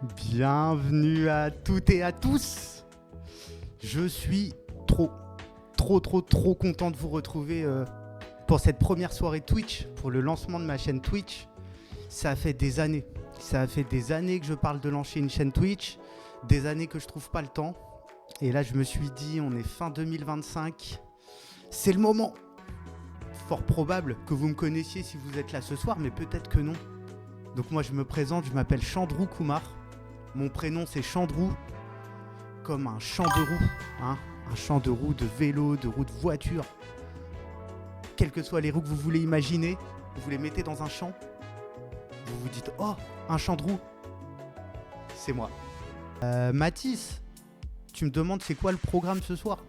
Bienvenue à toutes et à tous. Je suis trop content de vous retrouver pour cette première soirée Twitch, pour le lancement de ma chaîne Twitch. Ça fait des années que je parle de lancer une chaîne Twitch, des années que je trouve pas le temps. Et là, je me suis dit, on est fin 2025, c'est le moment. Fort probable que vous me connaissiez si vous êtes là ce soir, mais peut-être que non. Donc moi, je me présente, je m'appelle Chandrou Kumar. Mon prénom, c'est Chandrou, comme un champ de roue, hein, un champ de roue de vélo, de roue de voiture. Quelles que soient les roues que vous voulez imaginer, vous les mettez dans un champ. Vous vous dites, oh, un Chandrou, c'est moi. Mathis, tu me demandes c'est quoi le programme ce soir ?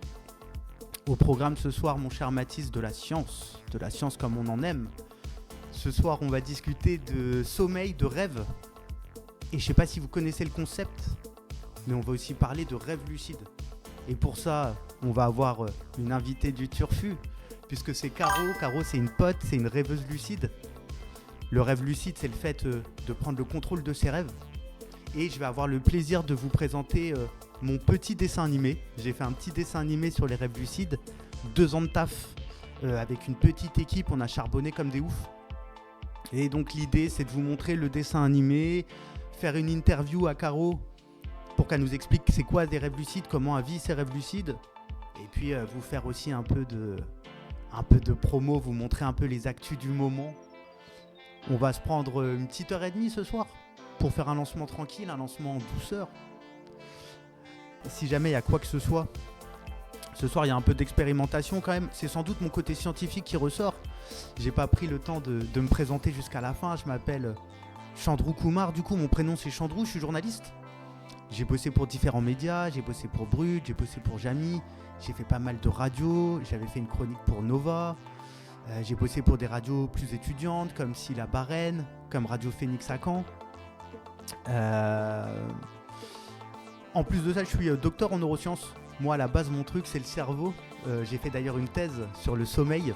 Au programme ce soir, mon cher Mathis, de la science comme on en aime. Ce soir, on va discuter de sommeil, de rêve. Et je sais pas si vous connaissez le concept, mais on va aussi parler de rêve lucide. Et pour ça, on va avoir une invitée du Turfu, puisque c'est Caro. Caro, c'est une pote, c'est une rêveuse lucide. Le rêve lucide, c'est le fait de prendre le contrôle de ses rêves. Et je vais avoir le plaisir de vous présenter mon petit dessin animé. J'ai fait un petit dessin animé sur les rêves lucides. 2 ans de taf avec une petite équipe, on a charbonné comme des oufs. Et donc l'idée, c'est de vous montrer le dessin animé, faire une interview à Caro pour qu'elle nous explique c'est quoi des rêves lucides, comment elle vit ses rêves lucides. Et puis vous faire aussi un peu de promo, vous montrer un peu les actus du moment. On va se prendre une petite heure et demie ce soir pour faire un lancement tranquille, un lancement en douceur. Si jamais il y a quoi que ce soit, ce soir il y a un peu d'expérimentation quand même. C'est sans doute mon côté scientifique qui ressort. J'ai pas pris le temps de me présenter jusqu'à la fin. Je m'appelle Chandrou Kumar, du coup mon prénom c'est Chandrou, je suis journaliste. J'ai bossé pour différents médias, j'ai bossé pour Brut, j'ai bossé pour Jamy, j'ai fait pas mal de radios, j'avais fait une chronique pour Nova, j'ai bossé pour des radios plus étudiantes comme Silla Barenne, comme Radio Phoenix à Caen. En plus de ça, je suis docteur en neurosciences. Moi à la base mon truc c'est le cerveau. J'ai fait d'ailleurs une thèse sur le sommeil.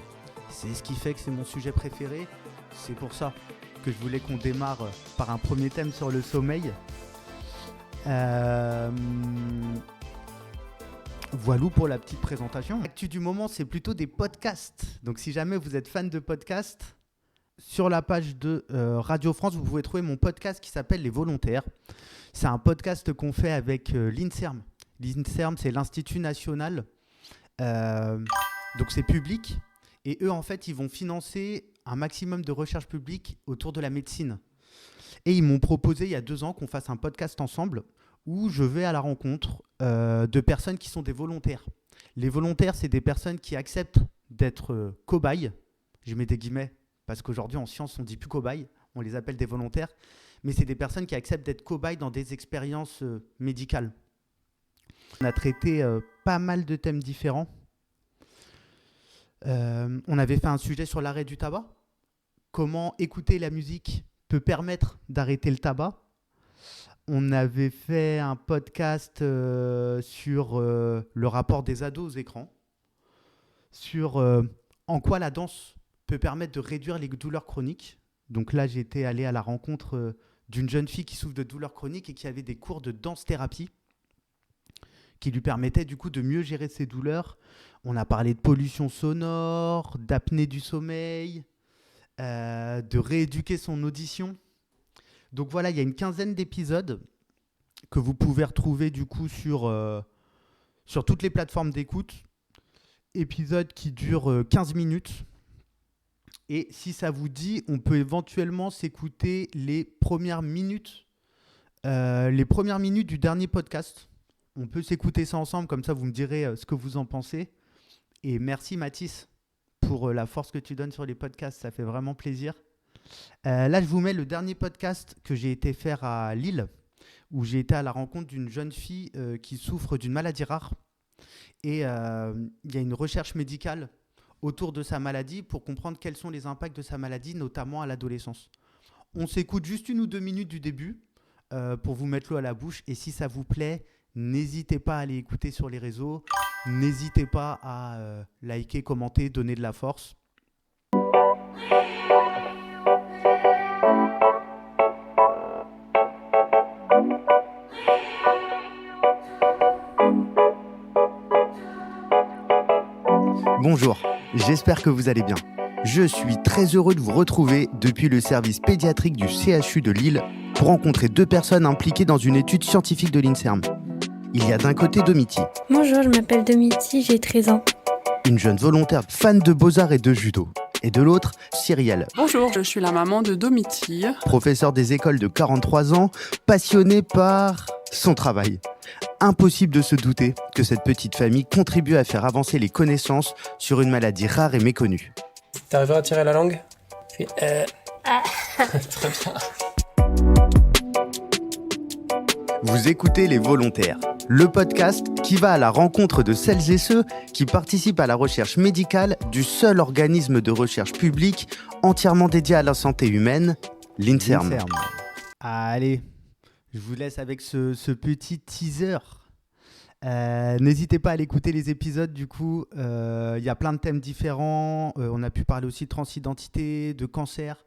C'est ce qui fait que c'est mon sujet préféré. C'est pour ça que je voulais qu'on démarre par un premier thème sur le sommeil. Voilà pour la petite présentation. L'actu du moment, c'est plutôt des podcasts. Donc si jamais vous êtes fan de podcasts, sur la page de Radio France, vous pouvez trouver mon podcast qui s'appelle Les Volontaires. C'est un podcast qu'on fait avec l'INSERM. L'INSERM, c'est l'Institut National. Donc c'est public. Et eux, en fait, ils vont financer un maximum de recherche publique autour de la médecine. Et ils m'ont proposé il y a 2 ans qu'on fasse un podcast ensemble où je vais à la rencontre de personnes qui sont des volontaires. Les volontaires, c'est des personnes qui acceptent d'être cobayes. Je mets des guillemets parce qu'aujourd'hui, en science, on ne dit plus cobayes, on les appelle des volontaires. Mais c'est des personnes qui acceptent d'être cobayes dans des expériences médicales. On a traité pas mal de thèmes différents. On avait fait un sujet sur l'arrêt du tabac. Comment écouter la musique peut permettre d'arrêter le tabac. On avait fait un podcast sur le rapport des ados aux écrans, sur en quoi la danse peut permettre de réduire les douleurs chroniques. Donc là, j'étais allé à la rencontre d'une jeune fille qui souffre de douleurs chroniques et qui avait des cours de danse-thérapie qui lui permettaient du coup de mieux gérer ses douleurs. On a parlé de pollution sonore, d'apnée du sommeil, de rééduquer son audition. Donc voilà, il y a une 15aine d'épisodes que vous pouvez retrouver du coup sur toutes les plateformes d'écoute. Épisodes qui durent 15 minutes. Et si ça vous dit, on peut éventuellement s'écouter les premières minutes du dernier podcast. On peut s'écouter ça ensemble, comme ça vous me direz ce que vous en pensez. Et merci Mathis pour la force que tu donnes sur les podcasts, ça fait vraiment plaisir. Là, je vous mets le dernier podcast que j'ai été faire à Lille, où j'ai été à la rencontre d'une jeune fille qui souffre d'une maladie rare. Et il y a une recherche médicale autour de sa maladie pour comprendre quels sont les impacts de sa maladie, notamment à l'adolescence. On s'écoute juste 1 ou 2 minutes du début pour vous mettre l'eau à la bouche. Et si ça vous plaît, n'hésitez pas à aller écouter sur les réseaux. N'hésitez pas à liker, commenter, donner de la force. Bonjour, j'espère que vous allez bien. Je suis très heureux de vous retrouver depuis le service pédiatrique du CHU de Lille pour rencontrer 2 personnes impliquées dans une étude scientifique de l'INSERM. Il y a d'un côté Domiti. Bonjour, je m'appelle Domiti, j'ai 13 ans. Une jeune volontaire fan de beaux-arts et de judo. Et de l'autre, Cyrielle. Bonjour, je suis la maman de Domiti. Professeure des écoles de 43 ans, passionnée par son travail. Impossible de se douter que cette petite famille contribue à faire avancer les connaissances sur une maladie rare et méconnue. T'arriveras à tirer la langue ? Puis, Très bien. Vous écoutez Les Volontaires, le podcast qui va à la rencontre de celles et ceux qui participent à la recherche médicale du seul organisme de recherche publique entièrement dédié à la santé humaine, l'INSERM. Allez, je vous laisse avec ce petit teaser. N'hésitez pas à aller écouter les épisodes, du coup, y a plein de thèmes différents. On a pu parler aussi de transidentité, de cancer.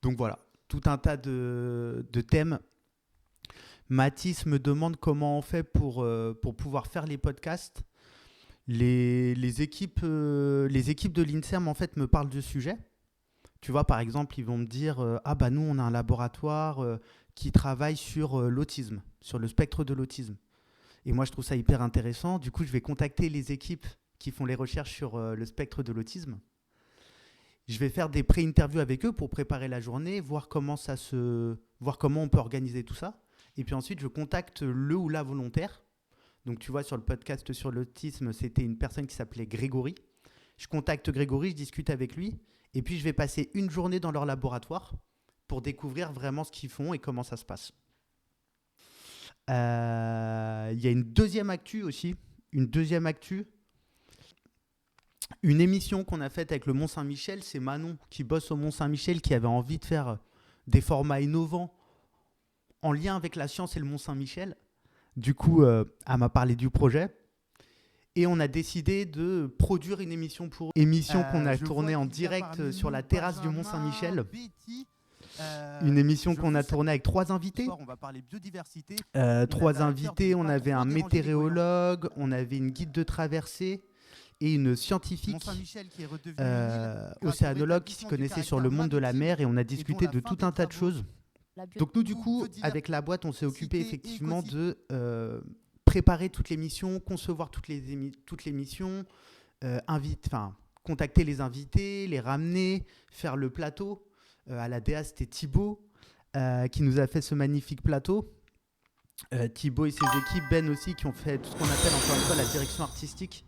Donc voilà, tout un tas de thèmes. Mathis me demande comment on fait pour pouvoir faire les podcasts. Les équipes de l'INSERM en fait me parlent de sujets. Tu vois, par exemple, ils vont me dire nous on a un laboratoire qui travaille sur l'autisme, sur le spectre de l'autisme. Et moi je trouve ça hyper intéressant. Du coup, je vais contacter les équipes qui font les recherches sur le spectre de l'autisme. Je vais faire des pré-interviews avec eux pour préparer la journée, voir comment on peut organiser tout ça. Et puis ensuite, je contacte le ou la volontaire. Donc, tu vois, sur le podcast sur l'autisme, c'était une personne qui s'appelait Grégory. Je contacte Grégory, je discute avec lui. Et puis, je vais passer une journée dans leur laboratoire pour découvrir vraiment ce qu'ils font et comment ça se passe. Il y a une deuxième actu aussi. Une émission qu'on a faite avec le Mont-Saint-Michel. C'est Manon qui bosse au Mont-Saint-Michel qui avait envie de faire des formats innovants en lien avec la science et le Mont-Saint-Michel. Du coup, elle m'a parlé du projet. Et on a décidé de produire une émission qu'on a tournée en direct sur la terrasse du Mont-Saint-Michel. Une émission qu'on a tournée avec 3 invités. On va parler biodiversité. 3 invités, on avait un météorologue, on avait une guide de traversée et une scientifique océanologue qui s'y connaissait sur le monde de la mer. Et on a discuté de tout un tas de choses. Donc nous, du coup, avec la boîte, on s'est occupé effectivement de préparer toute l'émission, concevoir toutes les missions, contacter les invités, les ramener, faire le plateau. À la DA, c'était Thibaut qui nous a fait ce magnifique plateau. Thibaut et ses équipes, Ben aussi, qui ont fait tout ce qu'on appelle encore une fois la direction artistique.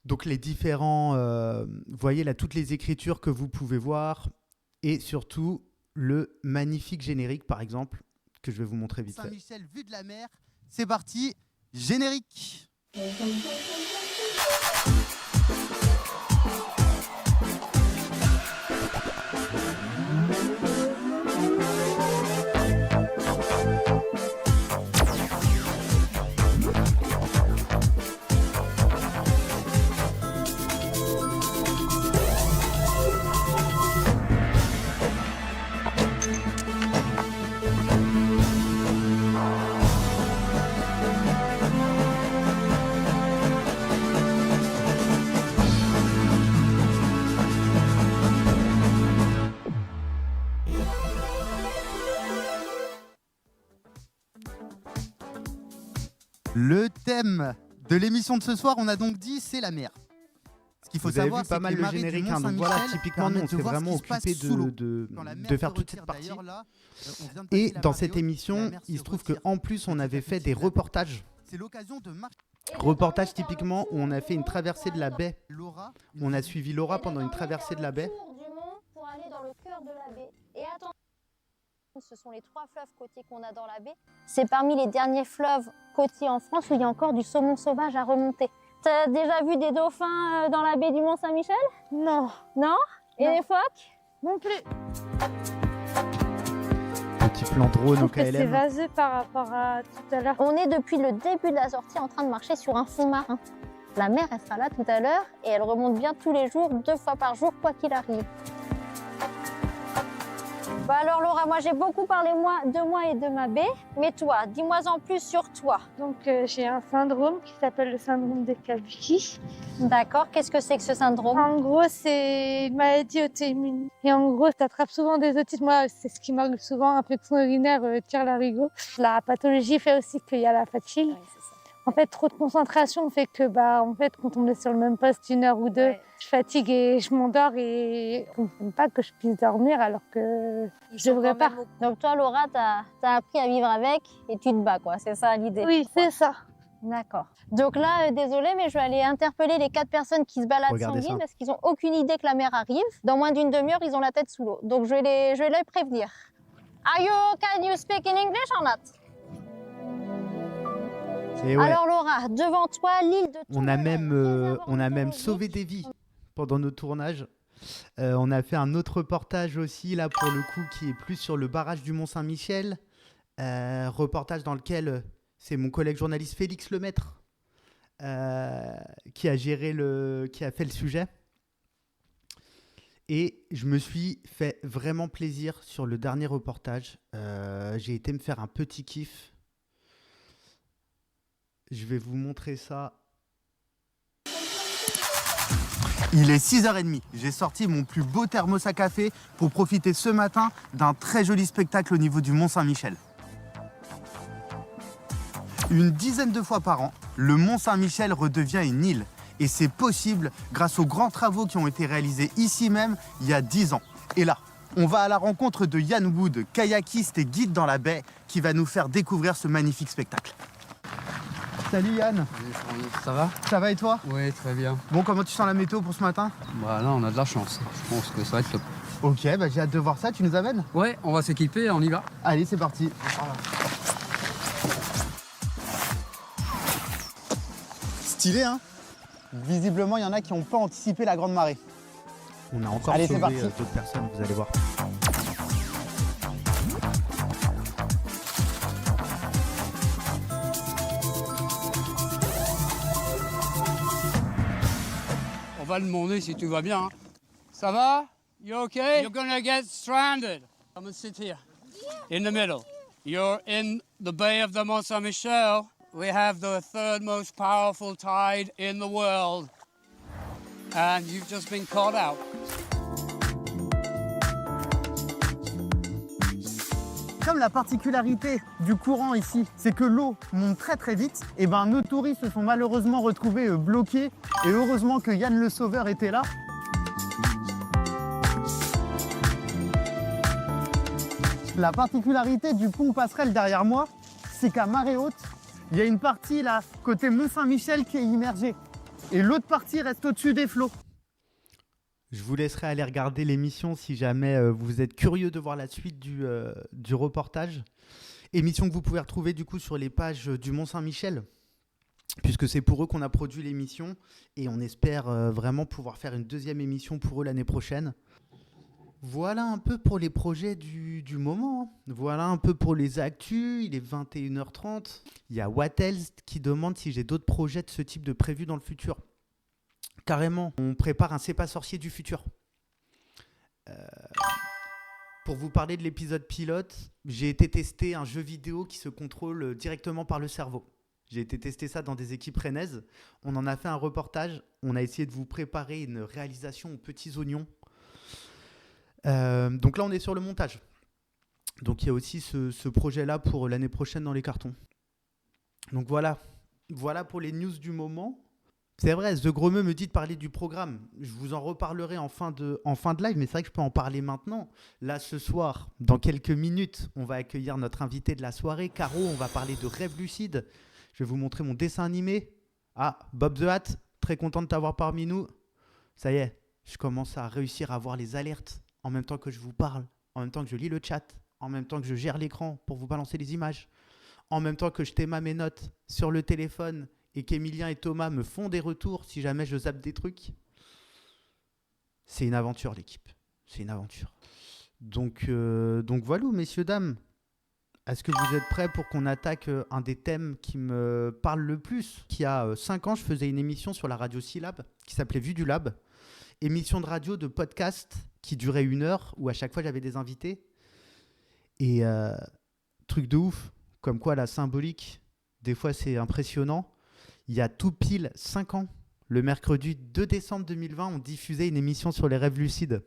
Donc les différents, vous voyez là, toutes les écritures que vous pouvez voir et surtout le magnifique générique, par exemple, que je vais vous montrer vite fait. Saint-Michel, vue de la mer, c'est parti, générique. Le thème de l'émission de ce soir, on a donc dit, c'est la mer. Ce qu'il faut savoir, c'est que les marées du Mont-Saint-Michel, voilà, typiquement, nous, on s'est vraiment occupé de faire toute cette partie. Et dans cette émission, il se trouve qu'en plus, on avait fait des reportages. Reportages typiquement où on a fait une traversée de la baie. On a suivi Laura pendant une traversée de la baie. Pour aller dans le cœur de la baie. Et attention, ce sont les 3 fleuves côtiers qu'on a dans la baie. C'est parmi les derniers fleuves côtiers en France où il y a encore du saumon sauvage à remonter. T'as déjà vu des dauphins dans la baie du Mont-Saint-Michel ? Non. Non ? Et Non. les phoques ? Non plus. Petit plan drone au C'est KLM. vaseux par rapport à tout à l'heure. On est depuis le début de la sortie en train de marcher sur un fond marin. La mer, elle sera là tout à l'heure et elle remonte bien tous les jours, 2 fois par jour, quoi qu'il arrive. Bah alors Laura, moi j'ai beaucoup parlé de moi et de ma baie, mais toi, dis-moi en plus sur toi. Donc j'ai un syndrome qui s'appelle le syndrome de Kabuki. D'accord, qu'est-ce que c'est que ce syndrome? En gros, c'est une maladie auto-immune. Et en gros, tu attrapes souvent des otites. Moi, c'est ce qui m'arrive souvent, infection urinaire, tire-larigot. La pathologie fait aussi qu'il y a la fatigue. Oui, c'est ça. En fait, trop de concentration fait que, en fait, quand on est sur le même poste 1 heure ou 2, Ouais. je fatigue et je m'endors et je ne comprends pas que je puisse dormir alors que je devrais pas. Donc toi Laura, t'as appris à vivre avec et tu te bats quoi, c'est ça l'idée? Oui, c'est ça. D'accord. Donc là, désolée, mais je vais aller interpeller les 4 personnes qui se baladent Regardez sans guide ça. parce qu'ils n'ont aucune idée que la mer arrive. Dans moins d'une demi-heure, ils ont la tête sous l'eau. Donc je vais les prévenir. Can you speak in English or not? Et ouais, Alors Laura, devant toi, l'île de on a même même sauvé des vies pendant nos tournages. On a fait un autre reportage aussi, là, pour le coup, qui est plus sur le barrage du Mont-Saint-Michel. Reportage dans lequel c'est mon collègue journaliste Félix Lemaître qui a fait le sujet. Et je me suis fait vraiment plaisir sur le dernier reportage. J'ai été me faire un petit kiff. Je vais vous montrer ça. Il est 6h30. J'ai sorti mon plus beau thermos à café pour profiter ce matin d'un très joli spectacle au niveau du Mont-Saint-Michel. Une dizaine de fois par an, le Mont-Saint-Michel redevient une île. Et c'est possible grâce aux grands travaux qui ont été réalisés ici même il y a 10 ans. Et là, on va à la rencontre de Yann Wood, kayakiste et guide dans la baie, qui va nous faire découvrir ce magnifique spectacle. Salut Yann, Ça va? ça va et toi? Oui, très bien. Bon, comment tu sens la météo pour ce matin? Bah là, on a de la chance. Je pense que ça va être top. Ok, j'ai hâte de voir ça, tu nous amènes? Ouais, on va s'équiper, on y va. Allez, c'est parti. Stylé, hein? Visiblement, il y en a qui n'ont pas anticipé la grande marée. On a encore Allez, c'est sauvé parti. d'autres personnes, vous allez voir. On va le demander si tout va bien. hein. Ça va? You okay? You're gonna get stranded. Come and sit here. In the middle. You're in the Bay of the Mont Saint-Michel. We have the third most powerful tide in the world. And you've just been caught out. Comme la particularité du courant ici, c'est que l'eau monte très très vite, et nos touristes se sont malheureusement retrouvés bloqués, et heureusement que Yann le Sauveur était là. La particularité du pont passerelle derrière moi, c'est qu'à marée haute, il y a une partie là, côté Mont-Saint-Michel, qui est immergée, et l'autre partie reste au-dessus des flots. Je vous laisserai aller regarder l'émission si jamais vous êtes curieux de voir la suite du reportage. Émission que vous pouvez retrouver du coup sur les pages du Mont-Saint-Michel, puisque c'est pour eux qu'on a produit l'émission et on espère vraiment pouvoir faire une deuxième émission pour eux l'année prochaine. Voilà un peu pour les projets du moment. Voilà un peu pour les actus. Il est 21h30. Il y a Wattels qui demande si j'ai d'autres projets de ce type de prévus dans le futur. Carrément, on prépare un C'est pas sorcier du futur. Pour vous parler de l'épisode pilote, j'ai été tester un jeu vidéo qui se contrôle directement par le cerveau. J'ai été tester ça dans des équipes rennaises. On en a fait un reportage. On a essayé de vous préparer une réalisation aux petits oignons. Donc là, on est sur le montage. Donc il y a aussi ce projet-là pour l'année prochaine dans les cartons. Donc voilà pour les news du moment. C'est vrai, The Gromeux me dit de parler du programme. Je vous en reparlerai en fin de live, mais c'est vrai que je peux en parler maintenant. Là, ce soir, dans quelques minutes, on va accueillir notre invité de la soirée, Caro. On va parler de Rêve lucide. Je vais vous montrer mon dessin animé. Ah, Bob the Hat, très content de t'avoir parmi nous. Ça y est, je commence à réussir à avoir les alertes en même temps que je vous parle, en même temps que je lis le chat, en même temps que je gère l'écran pour vous balancer les images, en même temps que je théma mes notes sur le téléphone et qu'Emilien et Thomas me font des retours si jamais je zappe des trucs. C'est une aventure, l'équipe. C'est une aventure. Donc voilà, messieurs, dames. Est-ce que vous êtes prêts pour qu'on attaque un des thèmes qui me parle le plus? Il y a 5 ans, je faisais une émission sur la radio Syllab qui s'appelait Vue du Lab. Émission de radio, de podcast qui durait 1 heure, où à chaque fois j'avais des invités. Et truc de ouf, comme quoi la symbolique, des fois c'est impressionnant. Il y a tout pile 5 ans, le mercredi 2 décembre 2020, on diffusait une émission sur les rêves lucides.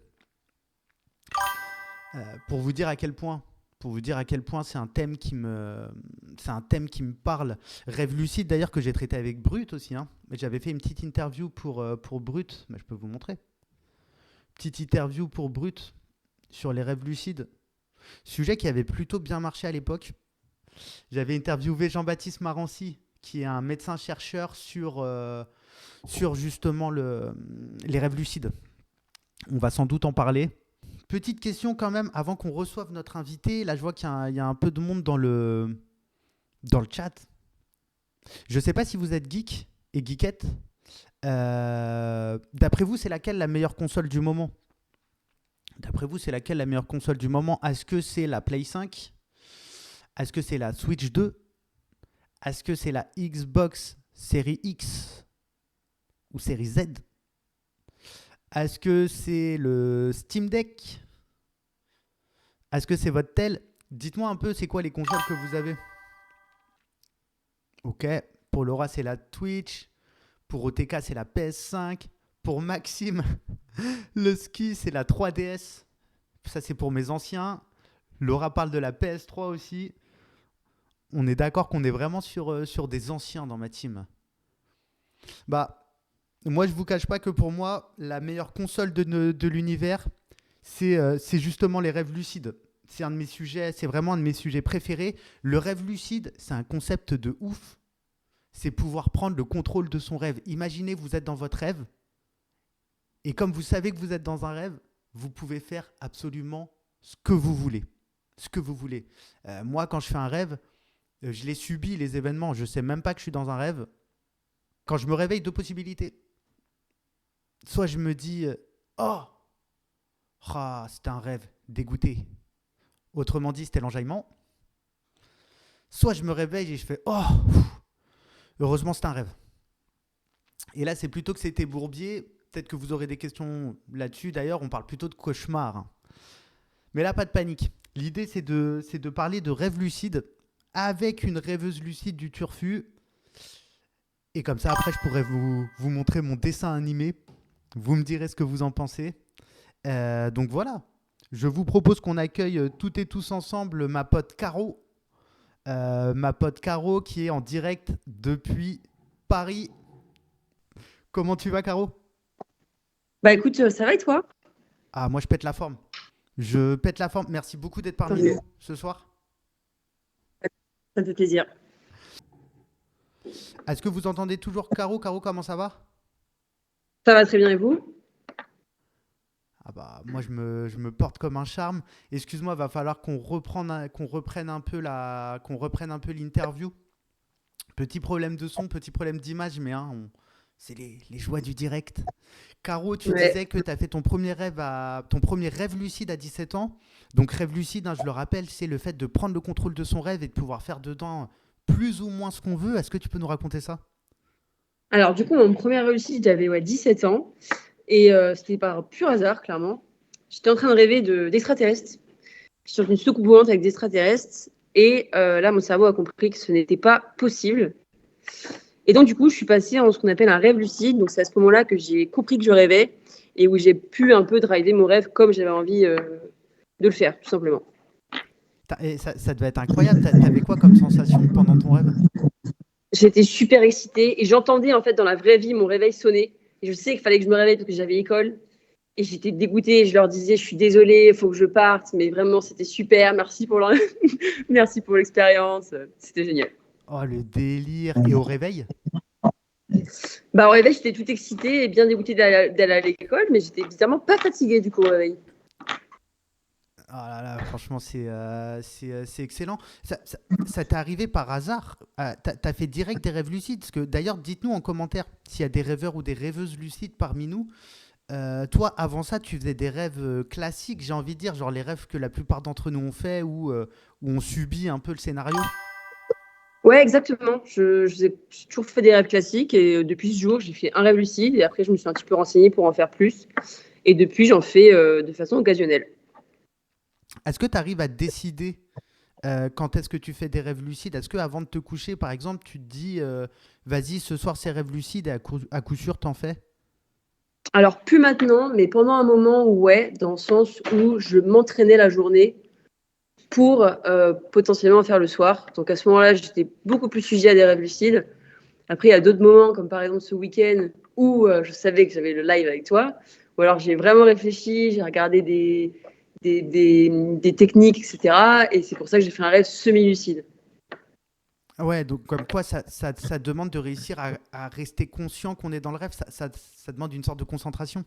Pour vous dire à quel point c'est un thème qui me parle. Rêve lucide d'ailleurs que j'ai traité avec Brut aussi. J'avais fait une petite interview pour Brut, je peux vous montrer. Petite interview pour Brut sur les rêves lucides. Sujet qui avait plutôt bien marché à l'époque. J'avais interviewé Jean-Baptiste Marancy, qui est un médecin-chercheur sur justement les rêves lucides. On va sans doute en parler. Petite question quand même, avant qu'on reçoive notre invité. Là, je vois qu'il y a un peu de monde dans le chat. Je ne sais pas si vous êtes geek et geekette. D'après vous, c'est laquelle la meilleure console du moment ? Est-ce que c'est la Play 5 ? Est-ce que c'est la Switch 2 ? Est-ce que c'est la Xbox Series X ou Series Z ? Est-ce que c'est le Steam Deck ? Est-ce que c'est votre tel ? Dites-moi un peu, c'est quoi les consoles que vous avez ? Ok, pour Laura, c'est la Twitch. Pour OTK, c'est la PS5. Pour Maxime, le ski, c'est la 3DS. Ça, c'est pour mes anciens. Laura parle de la PS3 aussi. On est d'accord qu'on est vraiment sur des anciens dans ma team. Moi, je ne vous cache pas que pour moi, la meilleure console de l'univers, c'est justement les rêves lucides. C'est vraiment un de mes sujets préférés. Le rêve lucide, c'est un concept de ouf. C'est pouvoir prendre le contrôle de son rêve. Imaginez, vous êtes dans votre rêve. Et comme vous savez que vous êtes dans un rêve, vous pouvez faire absolument ce que vous voulez. Moi, quand je fais un rêve, je les subis, les événements. Je ne sais même pas que je suis dans un rêve. Quand je me réveille, 2 possibilités. Soit je me dis c'était un rêve, dégoûté. Autrement dit, c'était l'enjaillement. Soit je me réveille et je fais heureusement, c'est un rêve. Et là, c'est plutôt que c'était Bourbier. Peut-être que vous aurez des questions là-dessus. D'ailleurs, on parle plutôt de cauchemar. Mais là, pas de panique. L'idée, c'est de parler de rêve lucide avec une rêveuse lucide du Turfu. Et comme ça, après, je pourrais vous montrer mon dessin animé. Vous me direz ce que vous en pensez. Donc voilà. Je vous propose qu'on accueille toutes et tous ensemble ma pote Caro. Ma pote Caro qui est en direct depuis Paris. Comment tu vas, Caro ? Bah écoute, ça va et toi ? Ah, moi je pète la forme. Merci beaucoup d'être parmi nous ce soir. Ça me fait plaisir. Est-ce que vous entendez toujours Caro ? Caro, comment ça va ? Ça va très bien et vous ? Moi je me porte comme un charme. Excuse-moi, va falloir qu'on reprenne un peu l'interview. Petit problème de son, petit problème d'image, mais c'est les joies du direct. Caro, tu disais que tu as fait ton premier rêve lucide à 17 ans. Donc rêve lucide, je le rappelle, c'est le fait de prendre le contrôle de son rêve et de pouvoir faire dedans plus ou moins ce qu'on veut. Est-ce que tu peux nous raconter ça ? Alors du coup, mon premier rêve lucide, j'avais 17 ans. Et c'était par pur hasard, clairement. J'étais en train de rêver d'extraterrestres. Sur une soucoupe volante avec des extraterrestres. Et là, mon cerveau a compris que ce n'était pas possible. Et donc, du coup, je suis passée en ce qu'on appelle un rêve lucide. Donc, c'est à ce moment-là que j'ai compris que je rêvais et où j'ai pu un peu driver mon rêve comme j'avais envie de le faire, tout simplement. Et ça devait être incroyable. T'avais quoi comme sensation pendant ton rêve ? J'étais super excitée et j'entendais en fait dans la vraie vie mon réveil sonner. Et je sais qu'il fallait que je me réveille parce que j'avais école. Et j'étais dégoûtée. Je leur disais, je suis désolée, il faut que je parte. Mais vraiment, c'était super. Merci pour merci pour l'expérience. C'était génial. Oh, le délire. Et au réveil ? Au réveil, j'étais toute excitée et bien dégoûtée d'aller à l'école. Mais j'étais évidemment pas fatiguée du coup au réveil. Oh là là, franchement, c'est excellent. Ça t'est arrivé par hasard ? T'as fait direct des rêves lucides ? Parce que d'ailleurs, dites-nous en commentaire s'il y a des rêveurs ou des rêveuses lucides parmi nous. Toi, avant ça, tu faisais des rêves classiques, j'ai envie de dire, genre les rêves que la plupart d'entre nous ont fait où on subit un peu le scénario. Ouais, exactement. J'ai toujours fait des rêves classiques et depuis ce jour, j'ai fait un rêve lucide et après, je me suis un petit peu renseignée pour en faire plus. Et depuis, j'en fais de façon occasionnelle. Est-ce que tu arrives à décider quand est-ce que tu fais des rêves lucides? Est-ce qu'avant de te coucher, par exemple, tu te dis vas-y, ce soir c'est rêve lucide et à coup sûr t'en fais? Alors, plus maintenant, mais pendant un moment, ouais, dans le sens où je m'entraînais la journée pour potentiellement faire le soir. Donc, à ce moment-là, j'étais beaucoup plus sujet à des rêves lucides. Après, il y a d'autres moments, comme par exemple ce week-end, où je savais que j'avais le live avec toi. Ou alors, j'ai vraiment réfléchi, j'ai regardé des techniques, etc. Et c'est pour ça que j'ai fait un rêve semi-lucide. Ouais, donc comme quoi ça demande de réussir à rester conscient qu'on est dans le rêve. Ça demande une sorte de concentration.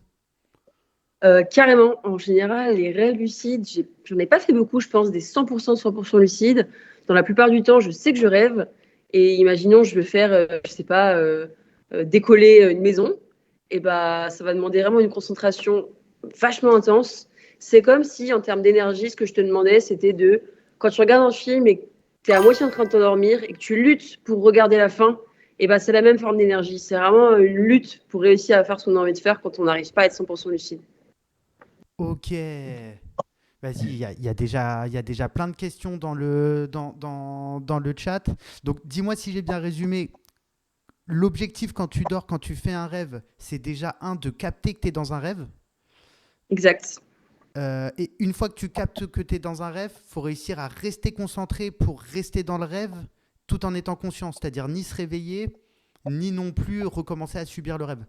Carrément, en général, les rêves lucides, j'en ai pas fait beaucoup, je pense, des 100% lucides. Dans la plupart du temps, je sais que je rêve. Et imaginons, je veux faire, je sais pas, décoller une maison. Et bah, ça va demander vraiment une concentration vachement intense. C'est comme si, en termes d'énergie, ce que je te demandais, c'était quand tu regardes un film et que tu es à moitié en train de t'endormir et que tu luttes pour regarder la fin, et bah, c'est la même forme d'énergie. C'est vraiment une lutte pour réussir à faire ce qu'on a envie de faire quand on n'arrive pas à être 100% lucide. Ok. Vas-y, il y a déjà plein de questions dans le chat. Donc, dis-moi si j'ai bien résumé. L'objectif quand tu dors, quand tu fais un rêve, c'est déjà de capter que tu es dans un rêve. Exact. Et une fois que tu captes que tu es dans un rêve, il faut réussir à rester concentré pour rester dans le rêve tout en étant conscient. C'est-à-dire ni se réveiller, ni non plus recommencer à subir le rêve.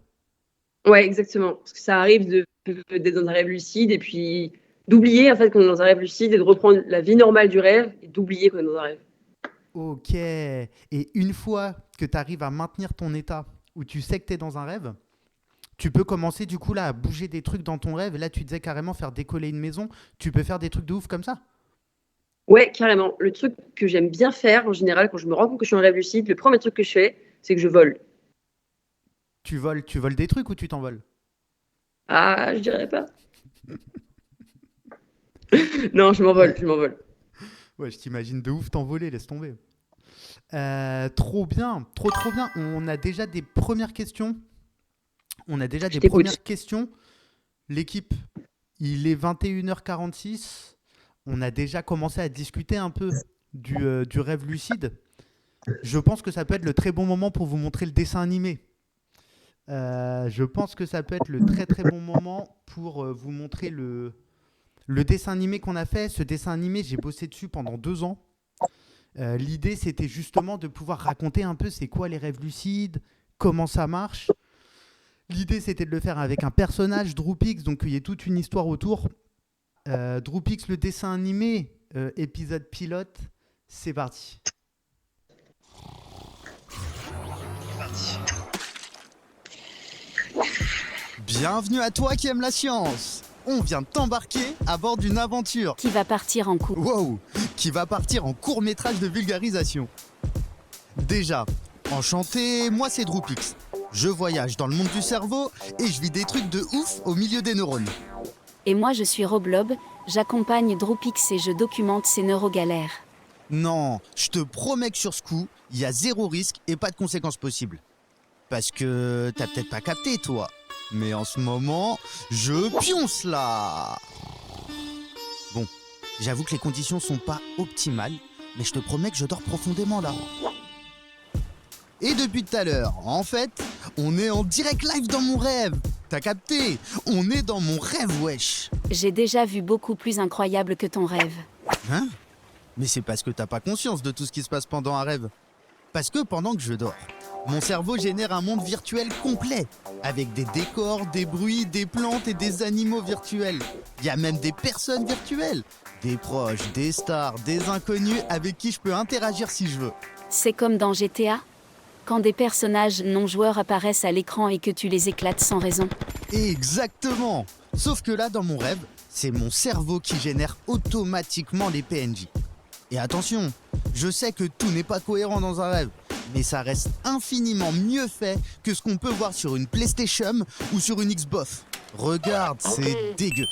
Ouais, exactement. Parce que ça arrive d'être dans un rêve lucide et puis d'oublier en fait qu'on est dans un rêve lucide et de reprendre la vie normale du rêve et d'oublier qu'on est dans un rêve. Ok. Et une fois que tu arrives à maintenir ton état où tu sais que tu es dans un rêve, tu peux commencer du coup là à bouger des trucs dans ton rêve. Et là, tu disais carrément faire décoller une maison. Tu peux faire des trucs de ouf comme ça? Ouais, carrément. Le truc que j'aime bien faire en général quand je me rends compte que je suis en rêve lucide, le premier truc que je fais, c'est que je vole. Tu voles des trucs ou tu t'envoles? Ah, je dirais pas. Non, je m'envole. Ouais, je t'imagine de ouf t'envoler, laisse tomber. Trop bien, trop bien. On a déjà des premières questions. Je t'écoute. L'équipe, il est 21h46. On a déjà commencé à discuter un peu du rêve lucide. Je pense que ça peut être le très bon moment pour vous montrer le dessin animé. Je pense que ça peut être le très très bon moment pour vous montrer le dessin animé qu'on a fait. Ce dessin animé, j'ai bossé dessus pendant 2 ans. L'idée, c'était justement de pouvoir raconter un peu c'est quoi les rêves lucides, comment ça marche. L'idée, c'était de le faire avec un personnage, Droopix, donc il y a toute une histoire autour. Droopix, le dessin animé, épisode pilote, c'est parti. Bienvenue à toi qui aimes la science. On vient de t'embarquer à bord d'une aventure. Qui va partir en cours. Wow, qui va partir en court-métrage de vulgarisation. Déjà, enchanté, moi c'est Droopix. Je voyage dans le monde du cerveau et je vis des trucs de ouf au milieu des neurones. Et moi je suis Roblob, j'accompagne Droopix et je documente ses neurogalères. Non, je te promets que sur ce coup, il y a 0 risque et pas de conséquences possibles. Parce que t'as peut-être pas capté toi, mais en ce moment, je pionce là. Bon, j'avoue que les conditions sont pas optimales, mais je te promets que je dors profondément là. Et depuis tout à l'heure, en fait, on est en direct live dans mon rêve. T'as capté? On est dans mon rêve, wesh. J'ai déjà vu beaucoup plus incroyable que ton rêve. Hein? Mais c'est parce que t'as pas conscience de tout ce qui se passe pendant un rêve. Parce que pendant que je dors, mon cerveau génère un monde virtuel complet, avec des décors, des bruits, des plantes et des animaux virtuels. Il y a même des personnes virtuelles, des proches, des stars, des inconnus avec qui je peux interagir si je veux. C'est comme dans GTA, quand des personnages non-joueurs apparaissent à l'écran et que tu les éclates sans raison. Exactement! Sauf que là, dans mon rêve, c'est mon cerveau qui génère automatiquement les PNJ. Et attention, je sais que tout n'est pas cohérent dans un rêve, mais ça reste infiniment mieux fait que ce qu'on peut voir sur une PlayStation ou sur une Xbox. Regarde, c'est dégueu.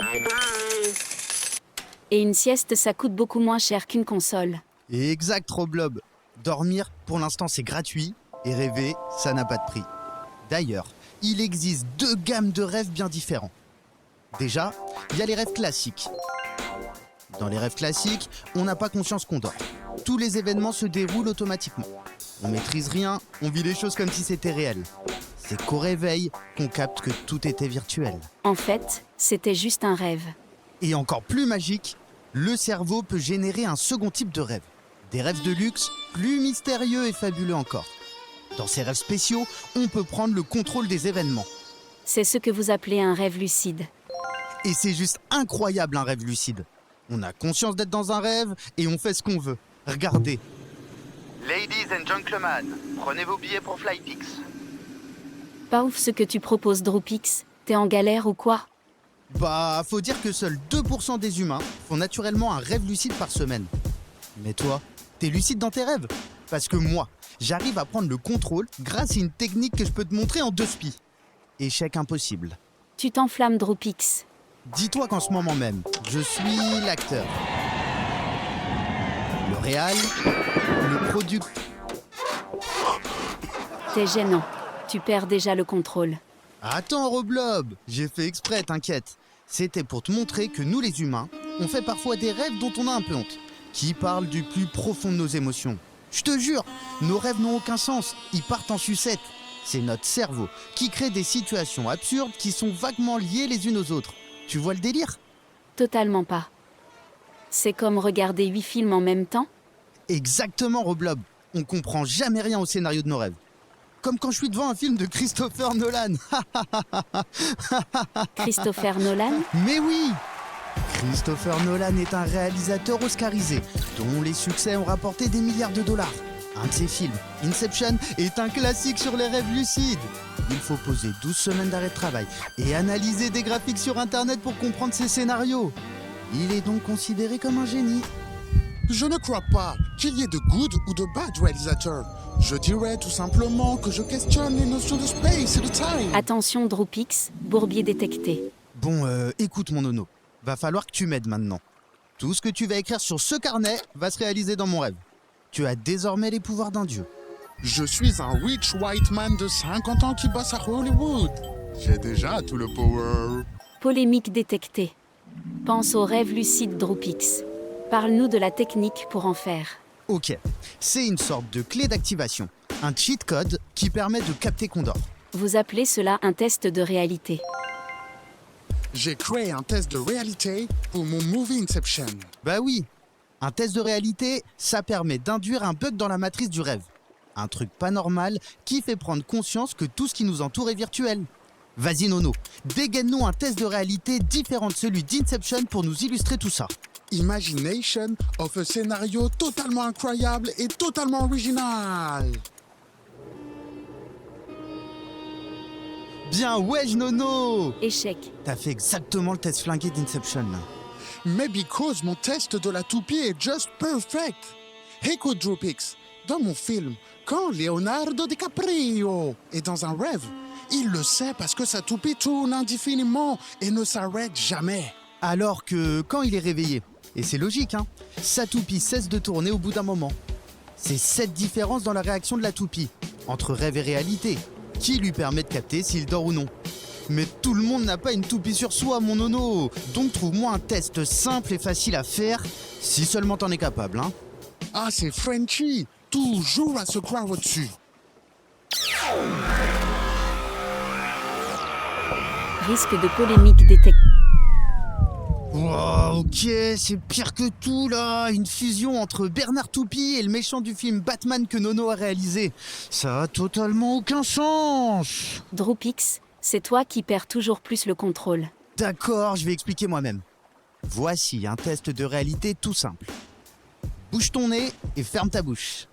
Et une sieste, ça coûte beaucoup moins cher qu'une console. Exact, Roblob. Dormir, pour l'instant, c'est gratuit, et rêver, ça n'a pas de prix. D'ailleurs, il existe 2 gammes de rêves bien différents. Déjà, il y a les rêves classiques. Dans les rêves classiques, on n'a pas conscience qu'on dort. Tous les événements se déroulent automatiquement. On maîtrise rien, on vit les choses comme si c'était réel. C'est qu'au réveil qu'on capte que tout était virtuel. En fait, c'était juste un rêve. Et encore plus magique, le cerveau peut générer un second type de rêve. Des rêves de luxe, plus mystérieux et fabuleux encore. Dans ces rêves spéciaux, on peut prendre le contrôle des événements. C'est ce que vous appelez un rêve lucide. Et c'est juste incroyable un rêve lucide. On a conscience d'être dans un rêve et on fait ce qu'on veut. Regardez. Ladies and gentlemen, prenez vos billets pour Flypix. Pas ouf ce que tu proposes, Dropix. T'es en galère ou quoi? Bah, faut dire que seuls 2% des humains font naturellement un rêve lucide par semaine. Mais toi, t'es lucide dans tes rêves? Parce que moi, j'arrive à prendre le contrôle grâce à une technique que je peux te montrer en 2 spies. Échec impossible. Tu t'enflammes, Dropix. Dis-toi qu'en ce moment même, je suis l'acteur, le réal, le producteur. T'es gênant. Tu perds déjà le contrôle. Attends, Roblob, j'ai fait exprès, t'inquiète. C'était pour te montrer que nous les humains, on fait parfois des rêves dont on a un peu honte, qui parlent du plus profond de nos émotions. Je te jure, nos rêves n'ont aucun sens, ils partent en sucette. C'est notre cerveau qui crée des situations absurdes qui sont vaguement liées les unes aux autres. Tu vois le délire? Totalement pas. C'est comme regarder 8 films en même temps? Exactement, Roblob. On comprend jamais rien au scénario de nos rêves. Comme quand je suis devant un film de Christopher Nolan. Christopher Nolan? Mais oui! Christopher Nolan est un réalisateur oscarisé, dont les succès ont rapporté des milliards de dollars. Un de ses films, Inception, est un classique sur les rêves lucides. Il faut poser 12 semaines d'arrêt de travail et analyser des graphiques sur Internet pour comprendre ses scénarios. Il est donc considéré comme un génie. Je ne crois pas qu'il y ait de good ou de bad réalisateurs. Je dirais tout simplement que je questionne les notions de space et de time. Attention, Dropix, bourbier détecté. Bon, écoute mon nono, va falloir que tu m'aides maintenant. Tout ce que tu vas écrire sur ce carnet va se réaliser dans mon rêve. Tu as désormais les pouvoirs d'un dieu. Je suis un rich white man de 50 ans qui bosse à Hollywood. J'ai déjà tout le power. Polémique détectée. Pense au rêve lucide, Dropix. Parle-nous de la technique pour en faire. Ok, c'est une sorte de clé d'activation, un cheat code qui permet de capter qu'on dort. Vous appelez cela un test de réalité. J'ai créé un test de réalité pour mon movie Inception. Bah oui, un test de réalité, ça permet d'induire un bug dans la matrice du rêve. Un truc pas normal qui fait prendre conscience que tout ce qui nous entoure est virtuel. Vas-y Nono, dégaine-nous un test de réalité différent de celui d'Inception pour nous illustrer tout ça. Imagination of a scénario totalement incroyable et totalement original. Bien wesh Nono! Échec. T'as fait exactement le test flingué d'Inception là. Mais because mon test de la toupie est just perfect. Écoute Dropix, dans mon film, quand Leonardo DiCaprio est dans un rêve, il le sait parce que sa toupie tourne indéfiniment et ne s'arrête jamais. Alors que quand il est réveillé, et c'est logique hein, sa toupie cesse de tourner au bout d'un moment. C'est cette différence dans la réaction de la toupie, entre rêve et réalité, qui lui permet de capter s'il dort ou non. Mais tout le monde n'a pas une toupie sur soi, mon nono. Donc trouve-moi un test simple et facile à faire, si seulement t'en es capable, hein. Ah, c'est Frenchy, toujours à se croire au-dessus. Risque de polémique détectée. Wow, ok, c'est pire que tout là. Une fusion entre Bernard Toupie et le méchant du film Batman que Nono a réalisé. Ça a totalement aucun sens. Dropix, c'est toi qui perds toujours plus le contrôle. D'accord, je vais expliquer moi-même. Voici un test de réalité tout simple. Bouge ton nez et ferme ta bouche.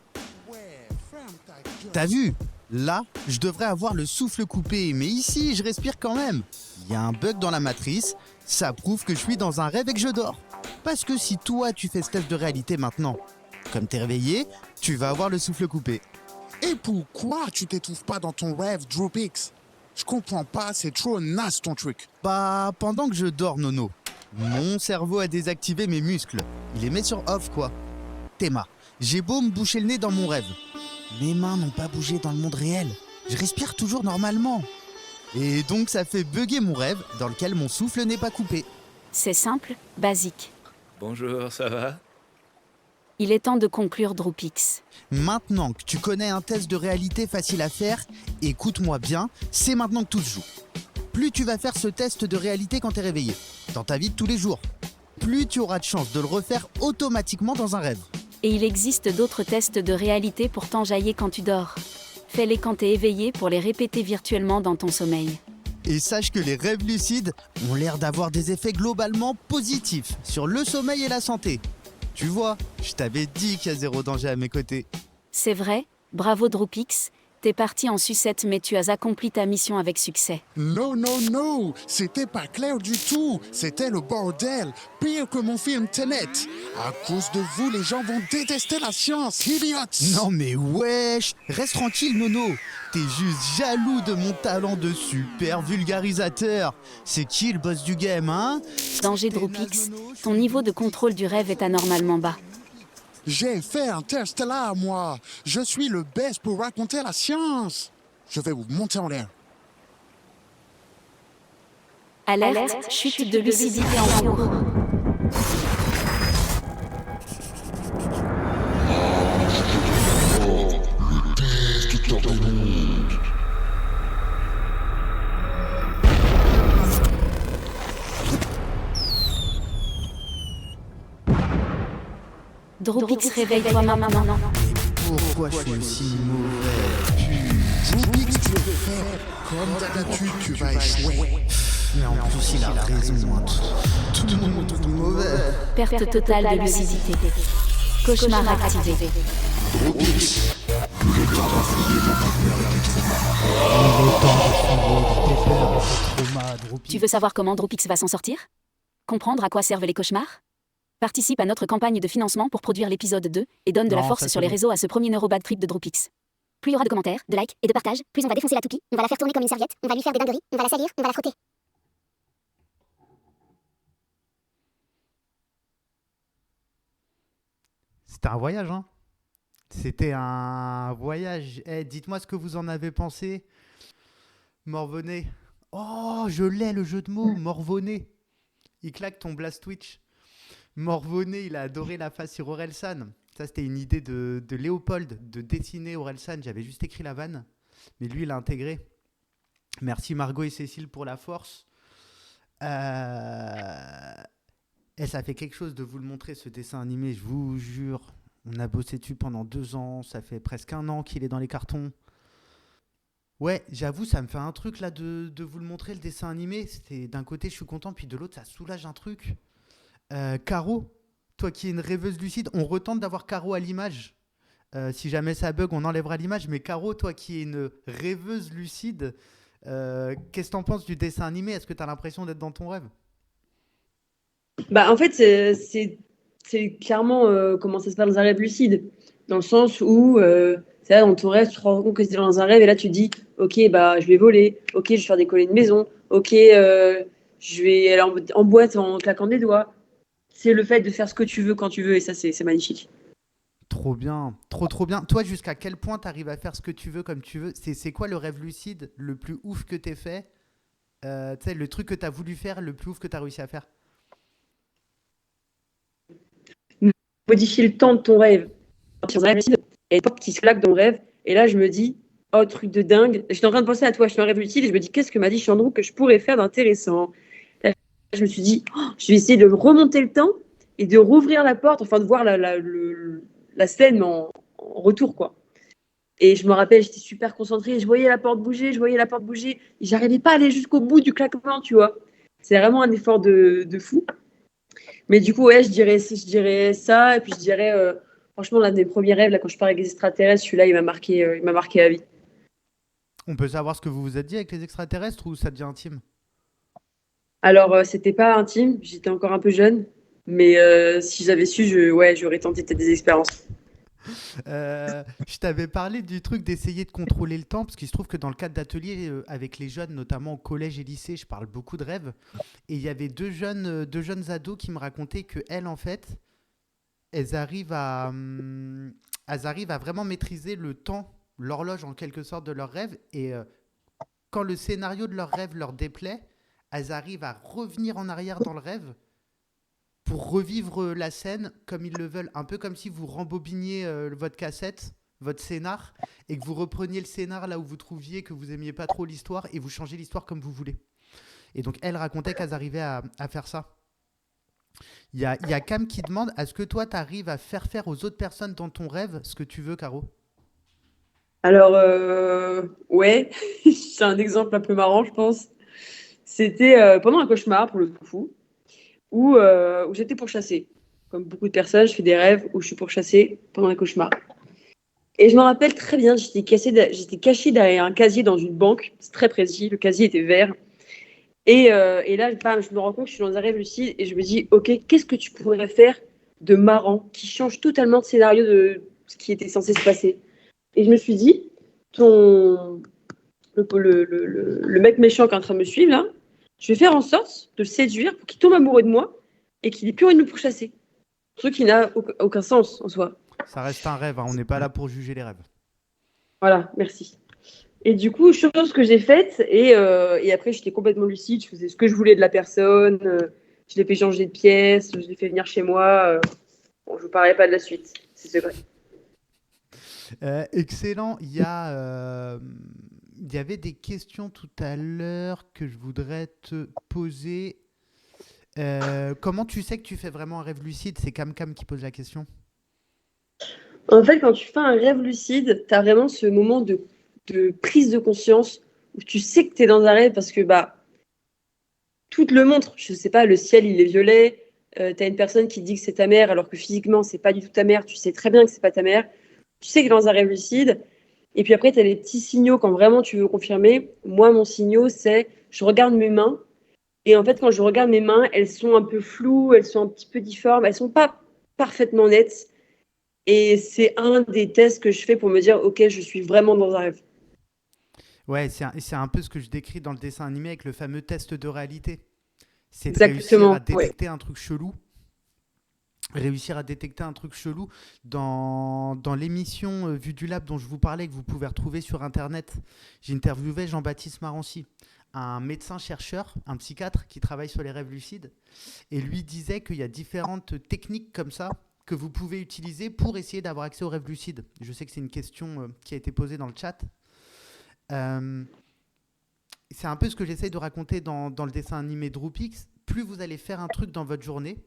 T'as vu? Là, je devrais avoir le souffle coupé, mais ici, je respire quand même. Il y a un bug dans la matrice, ça prouve que je suis dans un rêve et que je dors. Parce que si toi, tu fais ce test de réalité maintenant, comme t'es réveillé, tu vas avoir le souffle coupé. Et pourquoi tu t'étouffes pas dans ton rêve, Dropix? Je comprends pas, c'est trop naze ton truc. Bah, pendant que je dors, Nono, mon cerveau a désactivé mes muscles. Il les met sur off, quoi. Théma, j'ai beau me boucher le nez dans mon rêve. Mes mains n'ont pas bougé dans le monde réel. Je respire toujours normalement. Et donc ça fait bugger mon rêve dans lequel mon souffle n'est pas coupé. C'est simple, basique. Bonjour, ça va? Il est temps de conclure Droopix. Maintenant que tu connais un test de réalité facile à faire, écoute-moi bien, c'est maintenant que tout se joue. Plus tu vas faire ce test de réalité quand t'es réveillé, dans ta vie de tous les jours, plus tu auras de chance de le refaire automatiquement dans un rêve. Et il existe d'autres tests de réalité pour t'enjailler quand tu dors. Fais-les quand t'es éveillé pour les répéter virtuellement dans ton sommeil. Et sache que les rêves lucides ont l'air d'avoir des effets globalement positifs sur le sommeil et la santé. Tu vois, je t'avais dit qu'il y a zéro danger à mes côtés. C'est vrai, bravo Droopix, t'es parti en sucette mais tu as accompli ta mission avec succès. Non, non, non, c'était pas clair du tout. C'était le bordel, pire que mon film Tenet. À cause de vous, les gens vont détester la science, idiots. Non mais wesh, reste tranquille Nono. T'es juste jaloux de mon talent de super vulgarisateur. C'est qui le boss du game, hein? Danger Droopix, ton niveau de contrôle du rêve est anormalement bas. J'ai fait un test là, moi. Je suis le best pour raconter la science. Je vais vous monter en l'air. Alerte, chute de lucidité en cours. Droopix, réveille-toi maintenant. Pourquoi je suis aussi mauvais? Droopix, tu es faible. Comme d'habitude, tu vas échouer. Mais en plus il a raison, hein. Tout le monde me trouve mauvais. Perte totale de lucidité. Cauchemar activé. Droopix. Tu veux savoir comment Droopix va s'en sortir? Comprendre à quoi servent les cauchemars? Participe à notre campagne de financement pour produire l'épisode 2 et donne de la force sur les réseaux à ce premier neurobad trip de Droopix. Plus il y aura de commentaires, de likes et de partages, plus on va défoncer la toupie, on va la faire tourner comme une serviette, on va lui faire des dingueries, on va la salir, on va la frotter. C'était un voyage, hein. C'était un voyage. Eh, dites-moi ce que vous en avez pensé. Morvonnet. Oh, je l'ai le jeu de mots. Morvonnet. Il claque ton blast Twitch. Morvonnet, il a adoré la face sur Orelsan. Ça, c'était une idée de Léopold de dessiner Orelsan. J'avais juste écrit la vanne. Mais lui, il a intégré. Merci Margot et Cécile pour la force. Et ça fait quelque chose de vous le montrer, ce dessin animé, je vous jure. On a bossé dessus pendant 2 ans. Ça fait presque 1 an qu'il est dans les cartons. Ouais, j'avoue, ça me fait un truc là de vous le montrer, le dessin animé. C'était d'un côté, je suis content, puis de l'autre, ça soulage un truc. Caro, toi qui es une rêveuse lucide, on retente d'avoir Caro à l'image. Si jamais ça bug, on enlèvera l'image. Mais Caro, toi qui es une rêveuse lucide, qu'est-ce que t'en penses du dessin animé? Est-ce que t'as l'impression d'être dans ton rêve? Bah, en fait, c'est clairement comment ça se passe dans un rêve lucide. Dans le sens où, c'est là, dans ton rêve, tu te rends compte que c'est dans un rêve et là, tu te dis, ok, bah, je vais voler, ok, je vais faire décoller une maison, ok, je vais aller en boîte en claquant des doigts. C'est le fait de faire ce que tu veux quand tu veux et ça, c'est magnifique. Trop bien, trop bien. Toi, jusqu'à quel point tu arrives à faire ce que tu veux comme tu veux? C'est quoi le rêve lucide le plus ouf que t'aies fait? Tu sais, le truc que t'as voulu faire, le plus ouf que t'as réussi à faire? Modifier le temps de ton rêve. Sur un rêve lucide, il y a une porte qui se claque dans le rêve et là, je me dis, oh, truc de dingue. J'étais en train de penser à toi, je suis en rêve lucide et je me dis, qu'est-ce que m'a dit Chandrou que je pourrais faire d'intéressant? Là, je me suis dit, oh, je vais essayer de remonter le temps et de rouvrir la porte, enfin de voir la scène en retour, quoi. Et je me rappelle, j'étais super concentrée, je voyais la porte bouger, et j'arrivais pas à aller jusqu'au bout du claquement, tu vois. C'est vraiment un effort de fou. Mais du coup, ouais, je dirais ça, et puis je dirais, franchement, l'un des premiers rêves, là, quand je pars avec les extraterrestres, celui-là, il m'a marqué à vie. On peut savoir ce que vous vous êtes dit avec les extraterrestres ou ça devient intime? Alors, c'était pas intime, j'étais encore un peu jeune, mais si j'avais su, j'aurais tenté peut-être des expériences. Je t'avais parlé du truc d'essayer de contrôler le temps, parce qu'il se trouve que dans le cadre d'ateliers avec les jeunes, notamment au collège et lycée, je parle beaucoup de rêves. Et il y avait deux jeunes ados qui me racontaient qu'elles, en fait, elles arrivent à vraiment maîtriser le temps, l'horloge en quelque sorte de leurs rêves. Et quand le scénario de leur rêve leur déplaît, elles arrivent à revenir en arrière dans le rêve pour revivre la scène comme ils le veulent. Un peu comme si vous rembobiniez votre cassette, votre scénar, et que vous repreniez le scénar là où vous trouviez que vous aimiez pas trop l'histoire et vous changez l'histoire comme vous voulez. Et donc, elle racontait qu'elles arrivaient à faire ça. Il y a Cam qui demande, est-ce que toi, tu arrives à faire aux autres personnes dans ton rêve ce que tu veux, Caro? Alors, ouais, c'est un exemple un peu marrant, je pense. C'était pendant un cauchemar, pour le coup, où j'étais pourchassée. Comme beaucoup de personnes, je fais des rêves où je suis pourchassée pendant un cauchemar. Et je me rappelle très bien, j'étais cachée derrière un casier dans une banque. C'est très précis, le casier était vert. Et là, bam, je me rends compte que je suis dans un rêve lucide et je me dis, ok, qu'est-ce que tu pourrais faire de marrant qui change totalement de scénario de ce qui était censé se passer? Et je me suis dit, le mec méchant qui est en train de me suivre, là, je vais faire en sorte de le séduire pour qu'il tombe amoureux de moi et qu'il n'ait plus envie de me pourchasser. Truc qui n'a aucun sens en soi. Ça reste un rêve, hein, on n'est pas là pour juger les rêves. Voilà, merci. Et du coup, chose que j'ai faite, et après j'étais complètement lucide, je faisais ce que je voulais de la personne, je l'ai fait changer de pièce, je l'ai fait venir chez moi. Bon, je ne vous parlerai pas de la suite, c'est secret. Excellent. Il y avait des questions tout à l'heure que je voudrais te poser. Comment tu sais que tu fais vraiment un rêve lucide? C'est Cam qui pose la question. En fait, quand tu fais un rêve lucide, tu as vraiment ce moment de prise de conscience où tu sais que tu es dans un rêve parce que tout te le montre. Je sais pas, le ciel, il est violet. Tu as une personne qui te dit que c'est ta mère alors que physiquement, c'est pas du tout ta mère. Tu sais très bien que c'est pas ta mère. Tu sais que tu es dans un rêve lucide. Et puis après, tu as les petits signaux quand vraiment tu veux confirmer. Moi, mon signal, c'est je regarde mes mains. Et en fait, quand je regarde mes mains, elles sont un peu floues, elles sont un petit peu difformes, elles sont pas parfaitement nettes. Et c'est un des tests que je fais pour me dire, ok, je suis vraiment dans un rêve. Ouais, c'est un peu ce que je décris dans le dessin animé avec le fameux test de réalité. C'est de Exactement, réussir à détecter un truc chelou. Réussir à détecter un truc chelou dans l'émission Vue du Lab dont je vous parlais, que vous pouvez retrouver sur Internet. J'ai interviewé Jean-Baptiste Marancy, un médecin-chercheur, un psychiatre qui travaille sur les rêves lucides. Et lui disait qu'il y a différentes techniques comme ça que vous pouvez utiliser pour essayer d'avoir accès aux rêves lucides. Je sais que c'est une question qui a été posée dans le chat. C'est un peu ce que j'essaye de raconter dans le dessin animé Droopix. Plus vous allez faire un truc dans votre journée,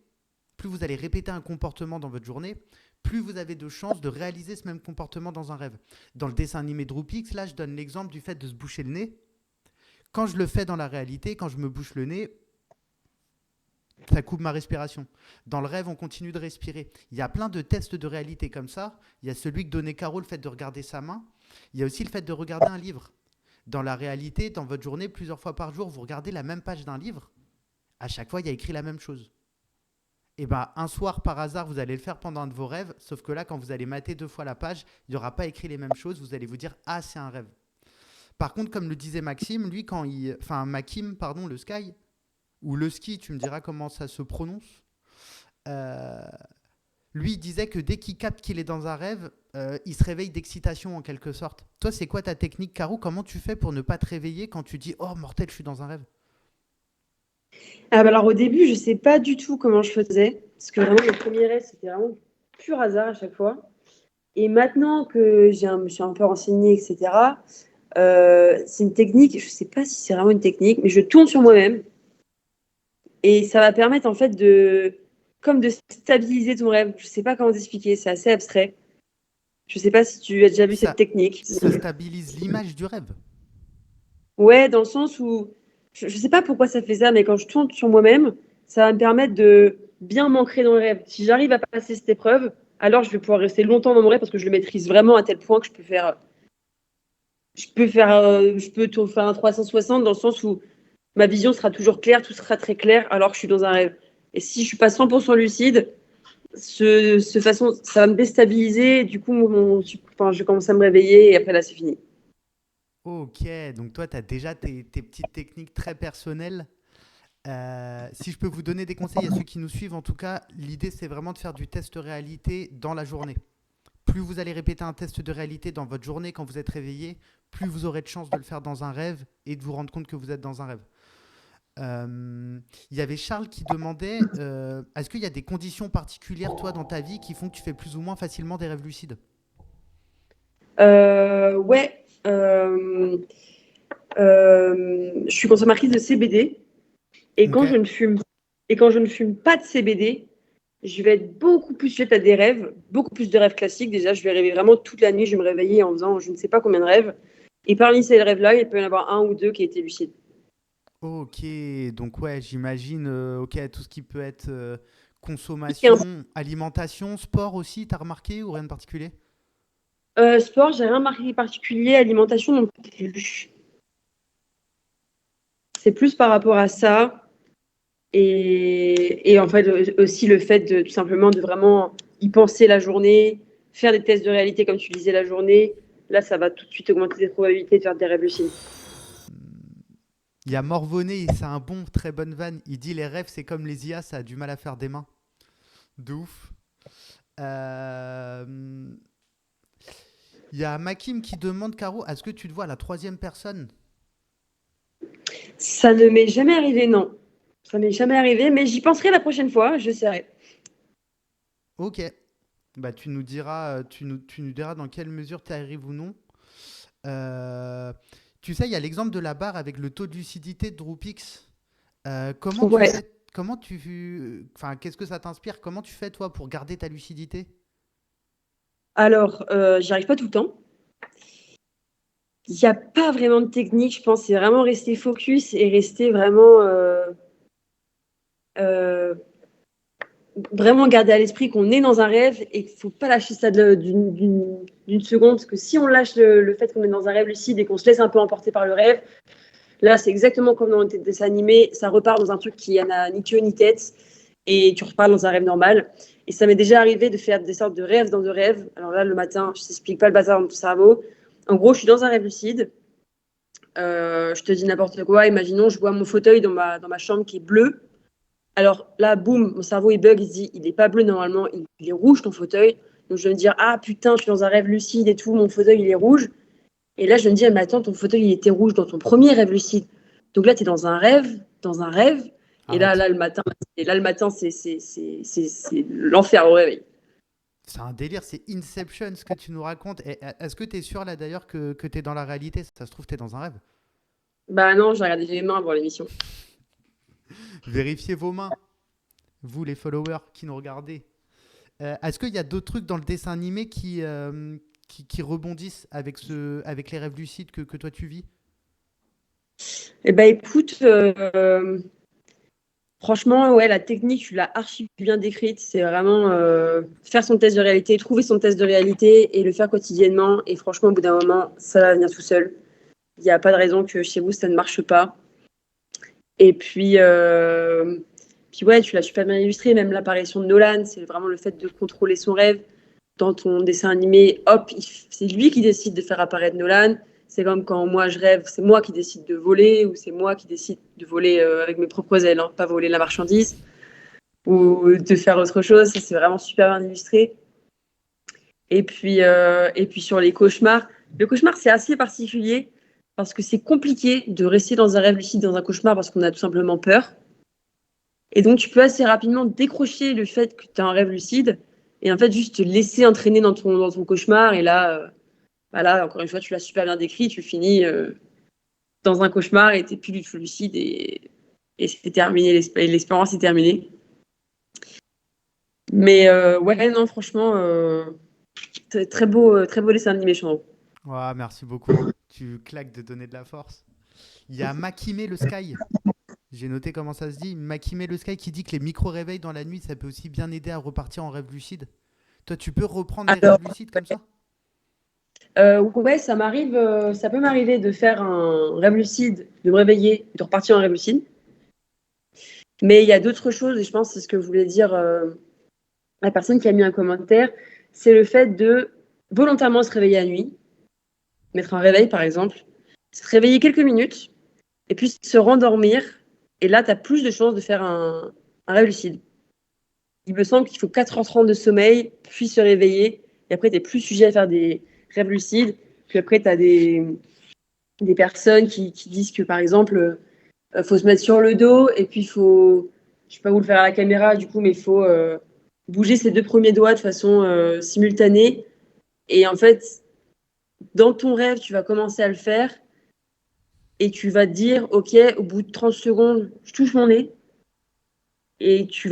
plus vous allez répéter un comportement dans votre journée, plus vous avez de chances de réaliser ce même comportement dans un rêve. Dans le dessin animé Droopix, là, je donne l'exemple du fait de se boucher le nez. Quand je le fais dans la réalité, quand je me bouche le nez, ça coupe ma respiration. Dans le rêve, on continue de respirer. Il y a plein de tests de réalité comme ça. Il y a celui que donnait Caro, le fait de regarder sa main. Il y a aussi le fait de regarder un livre. Dans la réalité, dans votre journée, plusieurs fois par jour, vous regardez la même page d'un livre. À chaque fois, il y a écrit la même chose. Et un soir, par hasard, vous allez le faire pendant un de vos rêves, sauf que là, quand vous allez mater 2 fois la page, il n'y aura pas écrit les mêmes choses, vous allez vous dire « Ah, c'est un rêve ». Par contre, comme le disait Maxime, lui, Makim, pardon, le Sky, ou le ski, tu me diras comment ça se prononce, lui, il disait que dès qu'il capte qu'il est dans un rêve, il se réveille d'excitation en quelque sorte. Toi, c'est quoi ta technique, Caro? Comment tu fais pour ne pas te réveiller quand tu dis « Oh, mortel, je suis dans un rêve ». Alors au début, je sais pas du tout comment je faisais, parce que vraiment le premier rêve, c'était vraiment pur hasard à chaque fois. Et maintenant que me suis un peu renseignée, etc., c'est une technique, je sais pas si c'est vraiment une technique, mais je tourne sur moi-même. Et ça va permettre en fait de stabiliser ton rêve. Je sais pas comment t'expliquer, c'est assez abstrait. Je sais pas si tu as déjà vu cette technique. Ça stabilise l'image du rêve. Ouais, dans le sens où je sais pas pourquoi ça fait ça, mais quand je tourne sur moi-même, ça va me permettre de bien m'ancrer dans le rêve. Si j'arrive à passer cette épreuve, alors je vais pouvoir rester longtemps dans mon rêve parce que je le maîtrise vraiment à tel point que je peux faire un 360 dans le sens où ma vision sera toujours claire, tout sera très clair alors que je suis dans un rêve. Et si je suis pas 100% lucide, ça va me déstabiliser. Et du coup, je commence à me réveiller et après là, c'est fini. Ok, donc toi, tu as déjà tes petites techniques très personnelles. Si je peux vous donner des conseils à ceux qui nous suivent, en tout cas, l'idée, c'est vraiment de faire du test réalité dans la journée. Plus vous allez répéter un test de réalité dans votre journée quand vous êtes réveillé, plus vous aurez de chances de le faire dans un rêve et de vous rendre compte que vous êtes dans un rêve. Il y avait Charles qui demandait est-ce qu'il y a des conditions particulières, toi, dans ta vie, qui font que tu fais plus ou moins facilement des rêves lucides? Ouais. Je suis consommatrice de CBD et quand Ok. je ne fume pas de CBD, je vais être beaucoup plus sujette à des rêves, beaucoup plus de rêves classiques. Déjà, je vais rêver vraiment toute la nuit. Je vais me réveiller en faisant je ne sais pas combien de rêves. Et parmi ces rêves-là, il peut y en avoir un ou deux qui étaient lucides. Ok, donc ouais, j'imagine ok, tout ce qui peut être Et en consommation, alimentation, sport aussi, t'as remarqué ou rien de particulier? sport, j'ai rien marqué particulier. Alimentation non plus. C'est plus par rapport à ça. Et en fait, aussi le fait de tout simplement de vraiment y penser la journée, faire des tests de réalité comme tu disais la journée. Là, ça va tout de suite augmenter tes probabilités de faire des rêves lucides. Il y a Morvoné, c'est un bon, très bonne vanne. Il dit les rêves, c'est comme les IA, ça a du mal à faire des mains. De ouf. Euh, Il y a Makim qui demande, Caro, est-ce que tu te vois à la troisième personne? Ça ne m'est jamais arrivé, non. Ça m'est jamais arrivé, mais j'y penserai la prochaine fois, je serai. Ok. Bah, tu nous diras dans quelle mesure tu arrives ou non. Tu sais, il y a l'exemple de la barre avec le taux de lucidité de Droopix. Comment tu Ouais. fais, enfin, qu'est-ce que ça t'inspire? Comment tu fais, toi, pour garder ta lucidité? Alors, j'y arrive pas tout le temps. Il n'y a pas vraiment de technique, je pense. C'est vraiment rester focus et rester vraiment, euh, vraiment garder à l'esprit qu'on est dans un rêve et qu'il ne faut pas lâcher ça d'une seconde. Parce que si on lâche le fait qu'on est dans un rêve lucide et qu'on se laisse un peu emporter par le rêve, là, c'est exactement comme dans le dessin animé. Ça repart dans un truc qui n'a ni queue ni tête et tu repars dans un rêve normal. Et ça m'est déjà arrivé de faire des sortes de rêves dans de rêves. Alors là, le matin, je ne t'explique pas le bazar dans ton cerveau. En gros, je suis dans un rêve lucide. Je te dis n'importe quoi. Imaginons, je vois mon fauteuil dans ma chambre qui est bleu. Alors là, boum, mon cerveau il bug, il se dit, il n'est pas bleu normalement, il est rouge ton fauteuil. Donc je vais me dire, ah putain, je suis dans un rêve lucide et tout, mon fauteuil il est rouge. Et là, je vais me dire, mais attends, ton fauteuil il était rouge dans ton premier rêve lucide. Donc là, tu es dans un rêve, dans un rêve. Et là, Arrête. le matin, c'est l'enfer au réveil. C'est un délire, c'est Inception ce que tu nous racontes. Et, est-ce que tu es sûr là d'ailleurs que tu es dans la réalité? Ça se trouve, tu es dans un rêve. Bah non, j'ai regardé les mains avant l'émission. Vérifiez vos mains, vous les followers qui nous regardez. Est-ce qu'il y a d'autres trucs dans le dessin animé qui rebondissent avec les rêves lucides que toi tu vis? Eh ben écoute, franchement, ouais, la technique, tu l'as archi bien décrite. C'est vraiment faire son test de réalité, trouver son test de réalité et le faire quotidiennement. Et franchement, au bout d'un moment, ça va venir tout seul. Il n'y a pas de raison que chez vous, ça ne marche pas. Et puis ouais, tu l'as super bien illustré. Même l'apparition de Nolan, c'est vraiment le fait de contrôler son rêve. Dans ton dessin animé, hop, c'est lui qui décide de faire apparaître Nolan. C'est comme quand moi je rêve, c'est moi qui décide de voler ou c'est moi qui décide de voler avec mes propres ailes, hein, pas voler la marchandise ou de faire autre chose. Ça, c'est vraiment super bien illustré. Et puis sur les cauchemars, le cauchemar, c'est assez particulier parce que c'est compliqué de rester dans un rêve lucide, dans un cauchemar, parce qu'on a tout simplement peur. Et donc, tu peux assez rapidement décrocher le fait que tu as un rêve lucide et en fait, juste te laisser entraîner dans ton cauchemar. Et là, voilà, encore une fois, tu l'as super bien décrit, tu finis dans un cauchemar et tu n'es plus du tout lucide et c'est terminé, l'expérience est terminée. Mais ouais, non, franchement, très beau dessin animé, Chandro. Ouais, merci beaucoup. Tu claques de donner de la force. Il y a Makime le Sky. J'ai noté comment ça se dit. Makime le Sky qui dit que les micro-réveils dans la nuit, ça peut aussi bien aider à repartir en rêve lucide. Toi, tu peux reprendre des Alors, rêves lucides comme ça? ouais, ça peut m'arriver de faire un rêve lucide, de me réveiller, de repartir en rêve lucide. Mais il y a d'autres choses, et je pense que c'est ce que voulait dire la personne qui a mis un commentaire, c'est le fait de volontairement se réveiller la nuit, mettre un réveil par exemple, se réveiller quelques minutes, et puis se rendormir, et là, tu as plus de chances de faire un rêve lucide. Il me semble qu'il faut 4h30 de sommeil, puis se réveiller, et après, tu n'es plus sujet à faire des rêves lucides. Puis après, tu as des personnes qui disent que, par exemple, Faut se mettre sur le dos et puis il faut, je sais pas où le faire à la caméra du coup, mais il faut bouger ses 2 premiers doigts de façon simultanée. Et en fait, dans ton rêve, tu vas commencer à le faire et tu vas te dire, OK, au bout de 30 secondes, je touche mon nez et tu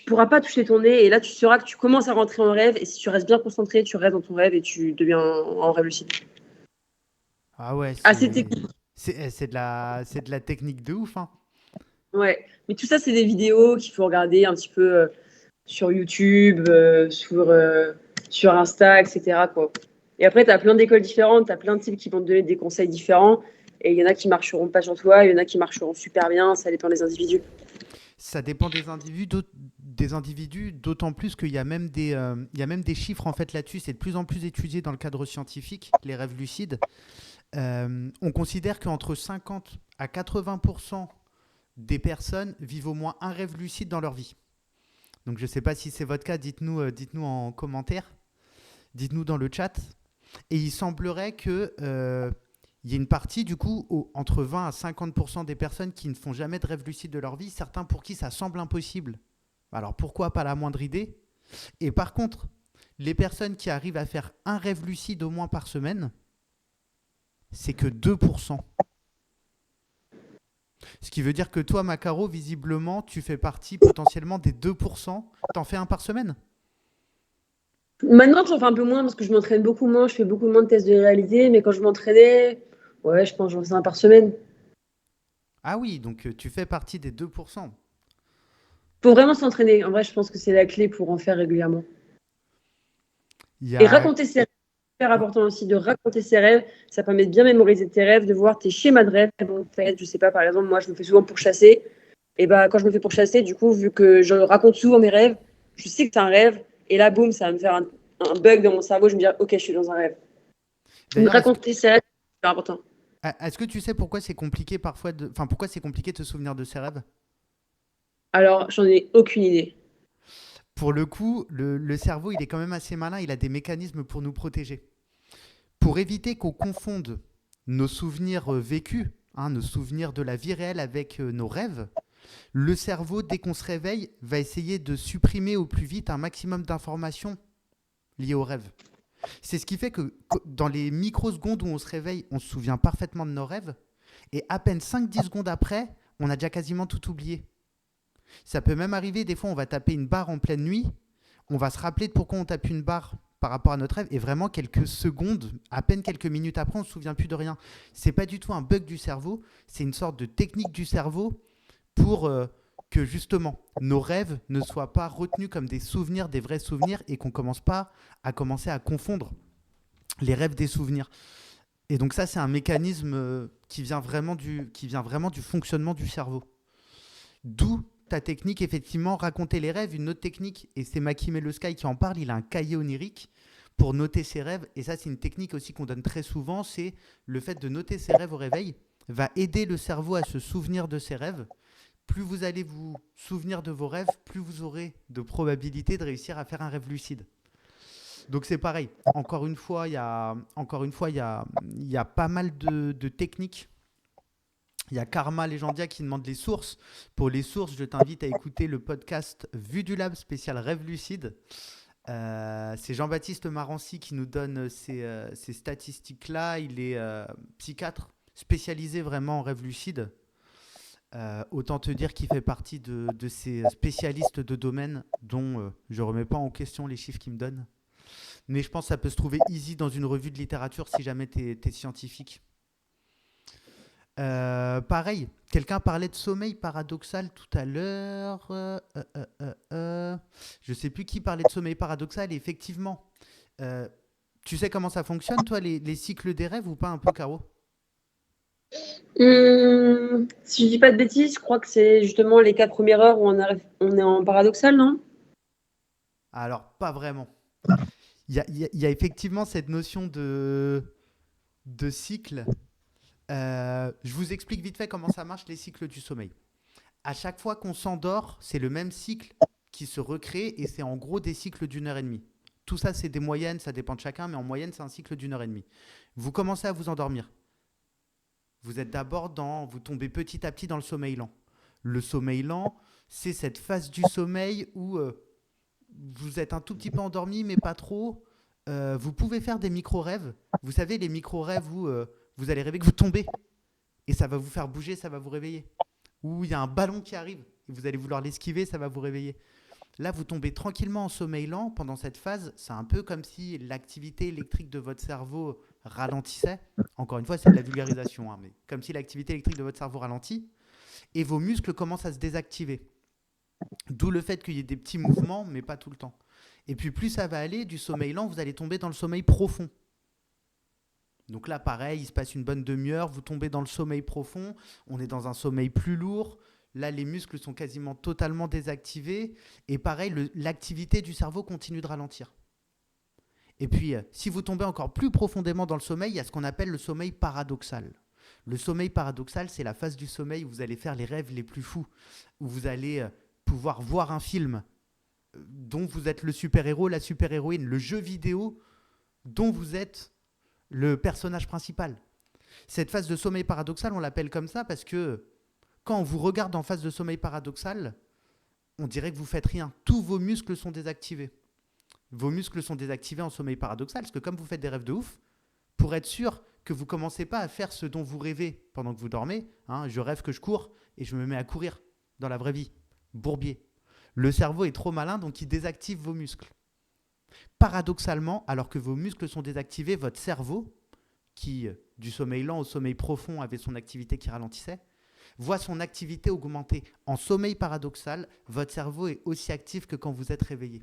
pourras pas toucher ton nez et là, tu sauras que tu commences à rentrer en rêve et si tu restes bien concentré, tu restes dans ton rêve et tu deviens en rêve lucide. Ah ouais, Assez technique. c'est de la technique de ouf, hein. Ouais, mais tout ça, c'est des vidéos qu'il faut regarder un petit peu sur YouTube, sur Insta, etc., quoi. Et après, tu as plein d'écoles différentes, tu as plein de types qui vont te donner des conseils différents. Et il y en a qui marcheront pas sur toi, il y en a qui marcheront super bien, ça dépend des individus. Ça dépend des individus, d'autant plus qu'il y a même il y a même des chiffres en fait là-dessus. C'est de plus en plus étudié dans le cadre scientifique, les rêves lucides. On considère qu'entre 50 à 80% des personnes vivent au moins un rêve lucide dans leur vie. Donc je ne sais pas si c'est votre cas, dites-nous en commentaire, dites-nous dans le chat. Et il semblerait que il y ait une partie du coup entre 20 à 50% des personnes qui ne font jamais de rêve lucide de leur vie, certains pour qui ça semble impossible. Alors pourquoi pas la moindre idée? Et par contre, les personnes qui arrivent à faire un rêve lucide au moins par semaine, c'est que 2%. Ce qui veut dire que toi, Macaro, visiblement, tu fais partie potentiellement des 2%. T'en fais un par semaine? Maintenant, j'en fais un peu moins parce que je m'entraîne beaucoup moins, je fais beaucoup moins de tests de réalité, mais quand je m'entraînais, ouais, je pense que j'en faisais un par semaine. Ah oui, donc tu fais partie des 2%. Faut vraiment s'entraîner. En vrai, je pense que c'est la clé pour en faire régulièrement. Il y Et a... raconter ses rêves, c'est super important aussi de raconter ses rêves. Ça permet de bien mémoriser tes rêves, de voir tes schémas de rêves. En fait, je sais pas, par exemple, moi, je me fais souvent pour chasser. Et bah, quand je me fais pour chasser, du coup, vu que je raconte souvent mes rêves, je sais que c'est un rêve. Et là, boum, ça va me faire un bug dans mon cerveau. Je me dis, OK, je suis dans un rêve. Donc, D'ailleurs, raconter ses rêves, c'est super important. est-ce que tu sais pourquoi c'est compliqué parfois pourquoi c'est compliqué de se souvenir de ses rêves? Alors, j'en ai aucune idée. Pour le coup, le cerveau, il est quand même assez malin, il a des mécanismes pour nous protéger. Pour éviter qu'on confonde nos souvenirs vécus, nos souvenirs de la vie réelle avec nos rêves, le cerveau, dès qu'on se réveille, va essayer de supprimer au plus vite un maximum d'informations liées au rêve. C'est ce qui fait que dans les microsecondes où on se réveille, on se souvient parfaitement de nos rêves, et à peine 5-10 secondes après, on a déjà quasiment tout oublié. Ça peut même arriver, des fois on va taper une barre en pleine nuit, on va se rappeler de pourquoi on tape une barre par rapport à notre rêve, et vraiment quelques secondes, à peine quelques minutes après, on ne se souvient plus de rien. C'est pas du tout un bug du cerveau, c'est une sorte de technique du cerveau pour que justement nos rêves ne soient pas retenus comme des souvenirs, des vrais souvenirs, et qu'on commence pas à commencer à confondre les rêves des souvenirs. Et donc ça, c'est un mécanisme qui vient vraiment du fonctionnement du cerveau. D'où ta technique, effectivement, raconter les rêves. Une autre technique, et c'est Maki Melosky qui en parle, il a un cahier onirique pour noter ses rêves. Et ça, c'est une technique aussi qu'on donne très souvent, c'est le fait de noter ses rêves au réveil va aider le cerveau à se souvenir de ses rêves. Plus vous allez vous souvenir de vos rêves, plus vous aurez de probabilité de réussir à faire un rêve lucide. Donc c'est pareil. Encore une fois, il y a pas mal de techniques. Il y a Karma Legendia qui demande les sources. Pour les sources, je t'invite à écouter le podcast Vue du Lab spécial Rêve Lucide. C'est Jean-Baptiste Marancy qui nous donne ces statistiques-là. Il est psychiatre spécialisé vraiment en rêve lucide. Autant te dire qu'il fait partie de ces spécialistes de domaine dont je ne remets pas en question les chiffres qu'il me donne. Mais je pense que ça peut se trouver easy dans une revue de littérature si jamais tu es scientifique. Pareil, quelqu'un parlait de sommeil paradoxal tout à l'heure. Je sais plus qui parlait de sommeil paradoxal. Et effectivement, tu sais comment ça fonctionne, toi, les cycles des rêves ou pas un peu, Caro? Si je dis pas de bêtises, je crois que c'est justement les 4 premières heures où on est en paradoxal, non? Alors, pas vraiment. Il y a effectivement cette notion de cycle. Je vous explique vite fait comment ça marche, les cycles du sommeil. À chaque fois qu'on s'endort, c'est le même cycle qui se recrée et c'est en gros des cycles d'1 heure et demie. Tout ça, c'est des moyennes, ça dépend de chacun, mais en moyenne, c'est un cycle d'1 heure et demie. Vous commencez à vous endormir. vous êtes d'abord vous tombez petit à petit dans le sommeil lent. Le sommeil lent, c'est cette phase du sommeil où vous êtes un tout petit peu endormi, mais pas trop. Vous pouvez faire des micro-rêves. Vous savez, les micro-rêves où vous allez rêver que vous tombez et ça va vous faire bouger, ça va vous réveiller. Ou il y a un ballon qui arrive et vous allez vouloir l'esquiver, ça va vous réveiller. Là, vous tombez tranquillement en sommeil lent. Pendant cette phase, c'est un peu comme si l'activité électrique de votre cerveau ralentissait. Encore une fois, c'est de la vulgarisation, hein, mais comme si l'activité électrique de votre cerveau ralentit et vos muscles commencent à se désactiver. D'où le fait qu'il y ait des petits mouvements, mais pas tout le temps. Et puis plus ça va aller, du sommeil lent, vous allez tomber dans le sommeil profond. Donc là, pareil, il se passe une bonne demi-heure, vous tombez dans le sommeil profond, on est dans un sommeil plus lourd. Là, les muscles sont quasiment totalement désactivés. Et pareil, l'activité du cerveau continue de ralentir. Et puis, si vous tombez encore plus profondément dans le sommeil, il y a ce qu'on appelle le sommeil paradoxal. Le sommeil paradoxal, c'est la phase du sommeil où vous allez faire les rêves les plus fous, où vous allez pouvoir voir un film dont vous êtes le super-héros, la super-héroïne, le jeu vidéo dont vous êtes le personnage principal. Cette phase de sommeil paradoxal, on l'appelle comme ça parce que quand on vous regarde en phase de sommeil paradoxal, on dirait que vous ne faites rien. Tous vos muscles sont désactivés. Vos muscles sont désactivés en sommeil paradoxal parce que comme vous faites des rêves de ouf, pour être sûr que vous ne commencez pas à faire ce dont vous rêvez pendant que vous dormez, hein, je rêve que je cours et je me mets à courir dans la vraie vie. Bourbier. Le cerveau est trop malin, donc il désactive vos muscles. Paradoxalement, alors que vos muscles sont désactivés, votre cerveau, qui du sommeil lent au sommeil profond avait son activité qui ralentissait, voit son activité augmenter. En sommeil paradoxal, votre cerveau est aussi actif que quand vous êtes réveillé.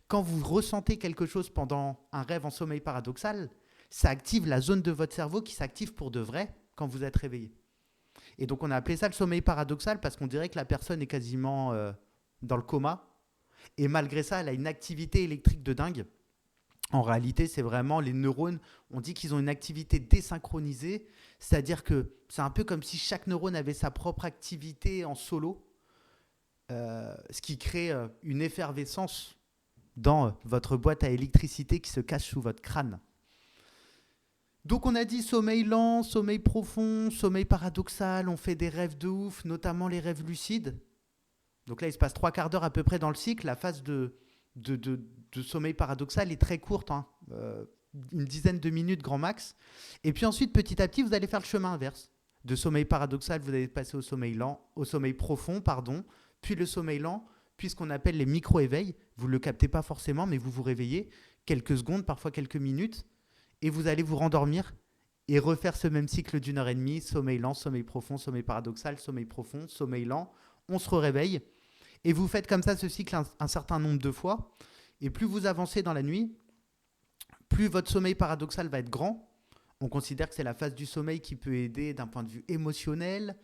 Quand vous ressentez quelque chose pendant un rêve en sommeil paradoxal, ça active la zone de votre cerveau qui s'active pour de vrai quand vous êtes réveillé. Et donc on a appelé ça le sommeil paradoxal parce qu'on dirait que la personne est quasiment dans le coma. Et malgré ça, elle a une activité électrique de dingue. En réalité, c'est vraiment les neurones, on dit qu'ils ont une activité désynchronisée, c'est-à-dire que c'est un peu comme si chaque neurone avait sa propre activité en solo, ce qui crée une effervescence dans votre boîte à électricité qui se cache sous votre crâne. Donc on a dit sommeil lent, sommeil profond, sommeil paradoxal, on fait des rêves de ouf, notamment les rêves lucides. Donc là, il se passe 3/4 d'heure à peu près dans le cycle. La phase de sommeil paradoxal est très courte, hein, une dizaine de minutes grand max. Et puis ensuite, petit à petit, vous allez faire le chemin inverse. De sommeil paradoxal, vous allez passer au sommeil lent, au sommeil profond, pardon, puis le sommeil lent, puis ce qu'on appelle les micro-éveils. Vous ne le captez pas forcément, mais vous vous réveillez quelques secondes, parfois quelques minutes, et vous allez vous rendormir et refaire ce même cycle d'une heure et demie, sommeil lent, sommeil profond, sommeil paradoxal, sommeil profond, sommeil lent. On se réveille et vous faites comme ça ce cycle un certain nombre de fois. Et plus vous avancez dans la nuit, plus votre sommeil paradoxal va être grand. On considère que c'est la phase du sommeil qui peut aider d'un point de vue émotionnel.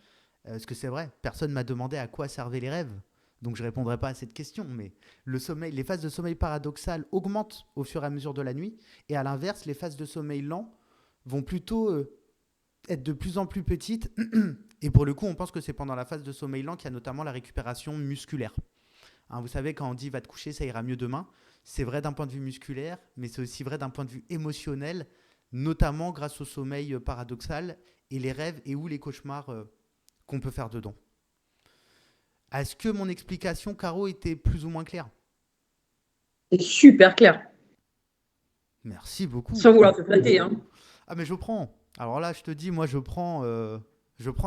Parce que c'est vrai, personne ne m'a demandé à quoi servaient les rêves. Donc je ne répondrai pas à cette question. Mais les phases de sommeil paradoxal augmentent au fur et à mesure de la nuit. Et à l'inverse, les phases de sommeil lent vont plutôt être de plus en plus petites. Et pour le coup, on pense que c'est pendant la phase de sommeil lent qu'il y a notamment la récupération musculaire. Hein, vous savez, quand on dit « va te coucher, ça ira mieux demain », c'est vrai d'un point de vue musculaire, mais c'est aussi vrai d'un point de vue émotionnel, notamment grâce au sommeil paradoxal et les rêves et ou les cauchemars qu'on peut faire dedans. Est-ce que mon explication, Caro, était plus ou moins claire ? C'est super clair. Merci beaucoup. Sans vouloir te flatter, hein. Ah mais je prends. Alors là, je te dis, moi, je prends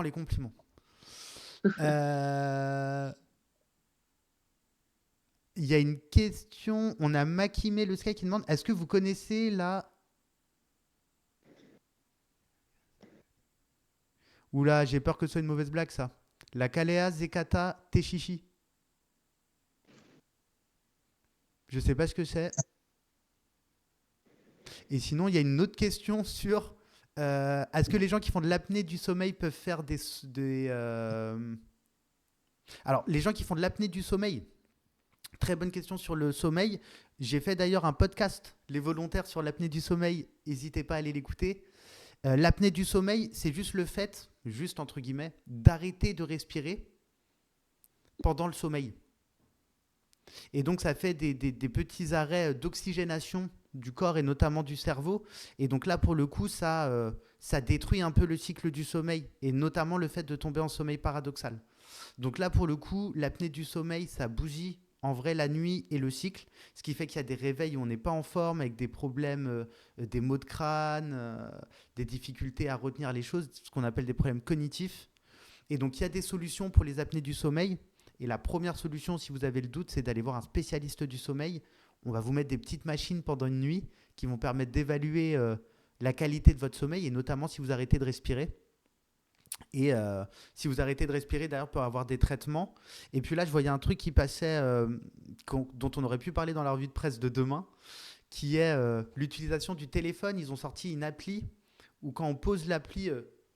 les compliments. Il y a une question. On a Makimé le Sky qui demande, est-ce que vous connaissez la... Oula, j'ai peur que ce soit une mauvaise blague, ça. La Kalea Zekata Teshishi. Je sais pas ce que c'est. Et sinon, il y a une autre question sur... est-ce que les gens qui font de l'apnée du sommeil peuvent faire des Alors, les gens qui font de l'apnée du sommeil, très bonne question sur le sommeil. J'ai fait d'ailleurs un podcast, Les volontaires sur l'apnée du sommeil. N'hésitez pas à aller l'écouter. L'apnée du sommeil, c'est juste le fait, juste entre guillemets, d'arrêter de respirer pendant le sommeil. Et donc, ça fait des petits arrêts d'oxygénation du corps et notamment du cerveau. Et donc là, pour le coup, ça détruit un peu le cycle du sommeil et notamment le fait de tomber en sommeil paradoxal. Donc là, pour le coup, l'apnée du sommeil, ça bousille en vrai la nuit et le cycle, ce qui fait qu'il y a des réveils où on n'est pas en forme, avec des problèmes, des maux de crâne, des difficultés à retenir les choses, ce qu'on appelle des problèmes cognitifs. Et donc, il y a des solutions pour les apnées du sommeil. Et la première solution, si vous avez le doute, c'est d'aller voir un spécialiste du sommeil. On va vous mettre des petites machines pendant une nuit qui vont permettre d'évaluer la qualité de votre sommeil et notamment si vous arrêtez de respirer. Et si vous arrêtez de respirer, d'ailleurs, pour avoir des traitements. Et puis là, je voyais un truc qui passait, dont on aurait pu parler dans la revue de presse de demain, qui est l'utilisation du téléphone. Ils ont sorti une appli où quand on pose l'appli,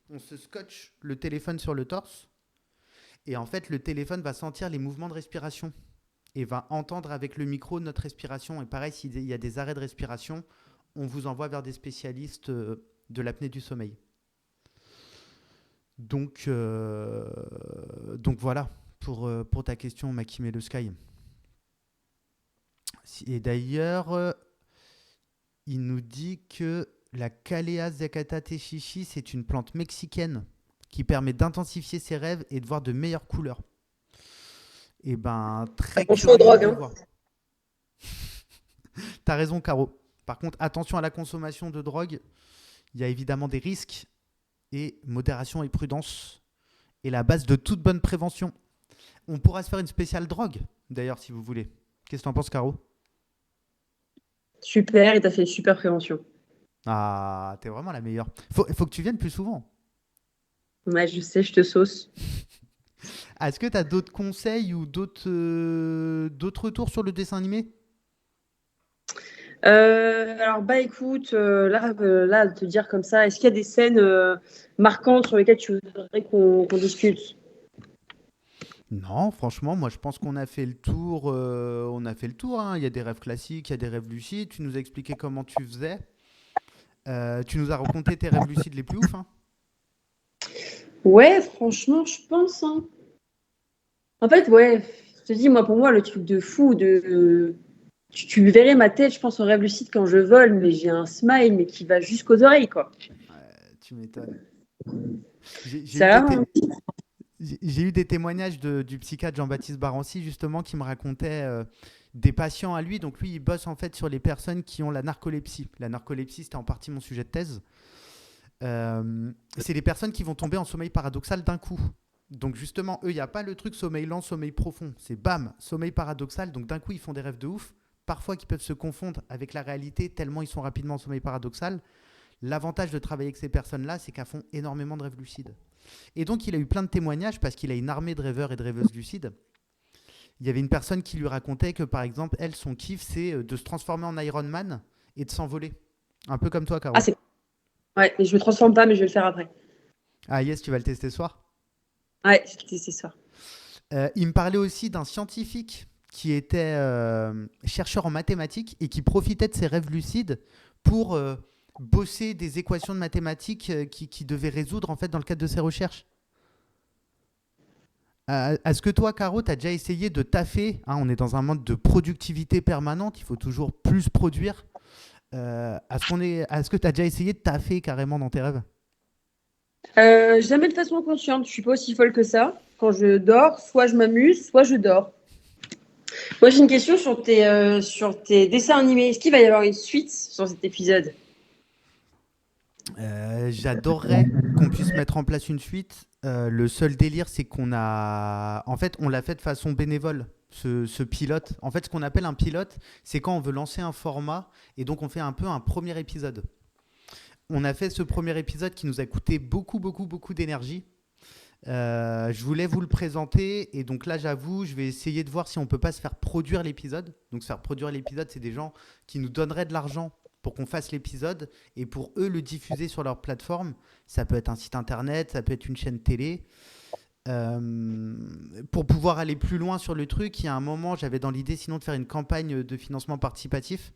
on se scotche le téléphone sur le torse. Et en fait, le téléphone va sentir les mouvements de respiration et va entendre avec le micro notre respiration. Et pareil, s'il y a des arrêts de respiration, on vous envoie vers des spécialistes de l'apnée du sommeil. Donc voilà pour ta question, Makim et le Sky. Et d'ailleurs, il nous dit que la Calea zacata teshishi, c'est une plante mexicaine qui permet d'intensifier ses rêves et de voir de meilleures couleurs. Et ben, très curieux de voir. T'as raison, Caro. Par contre, attention à la consommation de drogue. Il y a évidemment des risques. Et modération et prudence est la base de toute bonne prévention. On pourra se faire une spéciale drogue, d'ailleurs, si vous voulez. Qu'est-ce que t'en penses, Caro ? Super, et t'as fait une super prévention. Ah, t'es vraiment la meilleure. Faut que tu viennes plus souvent. Ouais, je sais, je te sauce. Est-ce que t'as d'autres conseils ou d'autres retours sur le dessin animé ? Alors, écoute, là, te dire comme ça, est-ce qu'il y a des scènes marquantes sur lesquelles tu voudrais qu'on discute ? Non, franchement, moi je pense qu'on a fait le tour. Hein. Il y a des rêves classiques, il y a des rêves lucides. Tu nous as expliqué comment tu faisais. Tu nous as raconté tes rêves lucides les plus ouf. Hein. Ouais, franchement, je pense. Hein. En fait, ouais, je te dis, pour moi, le truc de fou, tu verrais ma tête, je pense, en rêve lucide quand je vole, mais j'ai un smile, mais qui va jusqu'aux oreilles, quoi. Tu m'étonnes. J'ai eu des témoignages du psychiatre Jean-Baptiste Barancy, justement, qui me racontait des patients à lui. Donc lui, il bosse en fait sur les personnes qui ont la narcolepsie. La narcolepsie, c'était en partie mon sujet de thèse. C'est les personnes qui vont tomber en sommeil paradoxal d'un coup. Donc justement, eux, il n'y a pas le truc sommeil lent, sommeil profond. C'est bam, sommeil paradoxal. Donc d'un coup, ils font des rêves de ouf. Parfois, qui peuvent se confondre avec la réalité tellement ils sont rapidement en sommeil paradoxal. L'avantage de travailler avec ces personnes-là, c'est qu'elles font énormément de rêves lucides. Et donc, il a eu plein de témoignages parce qu'il a une armée de rêveurs et de rêveuses lucides. Il y avait une personne qui lui racontait que, par exemple, elle, son kiff, c'est de se transformer en Iron Man et de s'envoler. Un peu comme toi, Caro. Ouais, mais je me transforme pas, mais je vais le faire après. Ah yes, tu vas le tester ce soir ? Ouais, je vais le tester ce soir. Il me parlait aussi d'un scientifique qui était chercheur en mathématiques et qui profitait de ses rêves lucides pour bosser des équations de mathématiques qu'il devait résoudre en fait dans le cadre de ses recherches. Est-ce que toi, Caro, tu as déjà essayé de taffer, hein, on est dans un monde de productivité permanente, il faut toujours plus produire. Est-ce que tu as déjà essayé de taffer carrément dans tes rêves ? Jamais de façon consciente, je suis pas aussi folle que ça. Quand je dors, soit je m'amuse, soit je dors. Moi, j'ai une question sur tes dessins animés. Est-ce qu'il va y avoir une suite sur cet épisode ? J'adorerais qu'on puisse mettre en place une suite. Le seul délire, c'est on l'a fait de façon bénévole, ce pilote. En fait, ce qu'on appelle un pilote, c'est quand on veut lancer un format et donc on fait un peu un premier épisode. On a fait ce premier épisode qui nous a coûté beaucoup d'énergie. Je voulais vous le présenter et donc là, j'avoue, je vais essayer de voir si on peut pas se faire produire l'épisode. Donc, se faire produire l'épisode, c'est des gens qui nous donneraient de l'argent pour qu'on fasse l'épisode et pour eux le diffuser sur leur plateforme. Ça peut être un site internet, ça peut être une chaîne télé. Pour pouvoir aller plus loin sur le truc, il y a un moment, j'avais dans l'idée sinon de faire une campagne de financement participatif.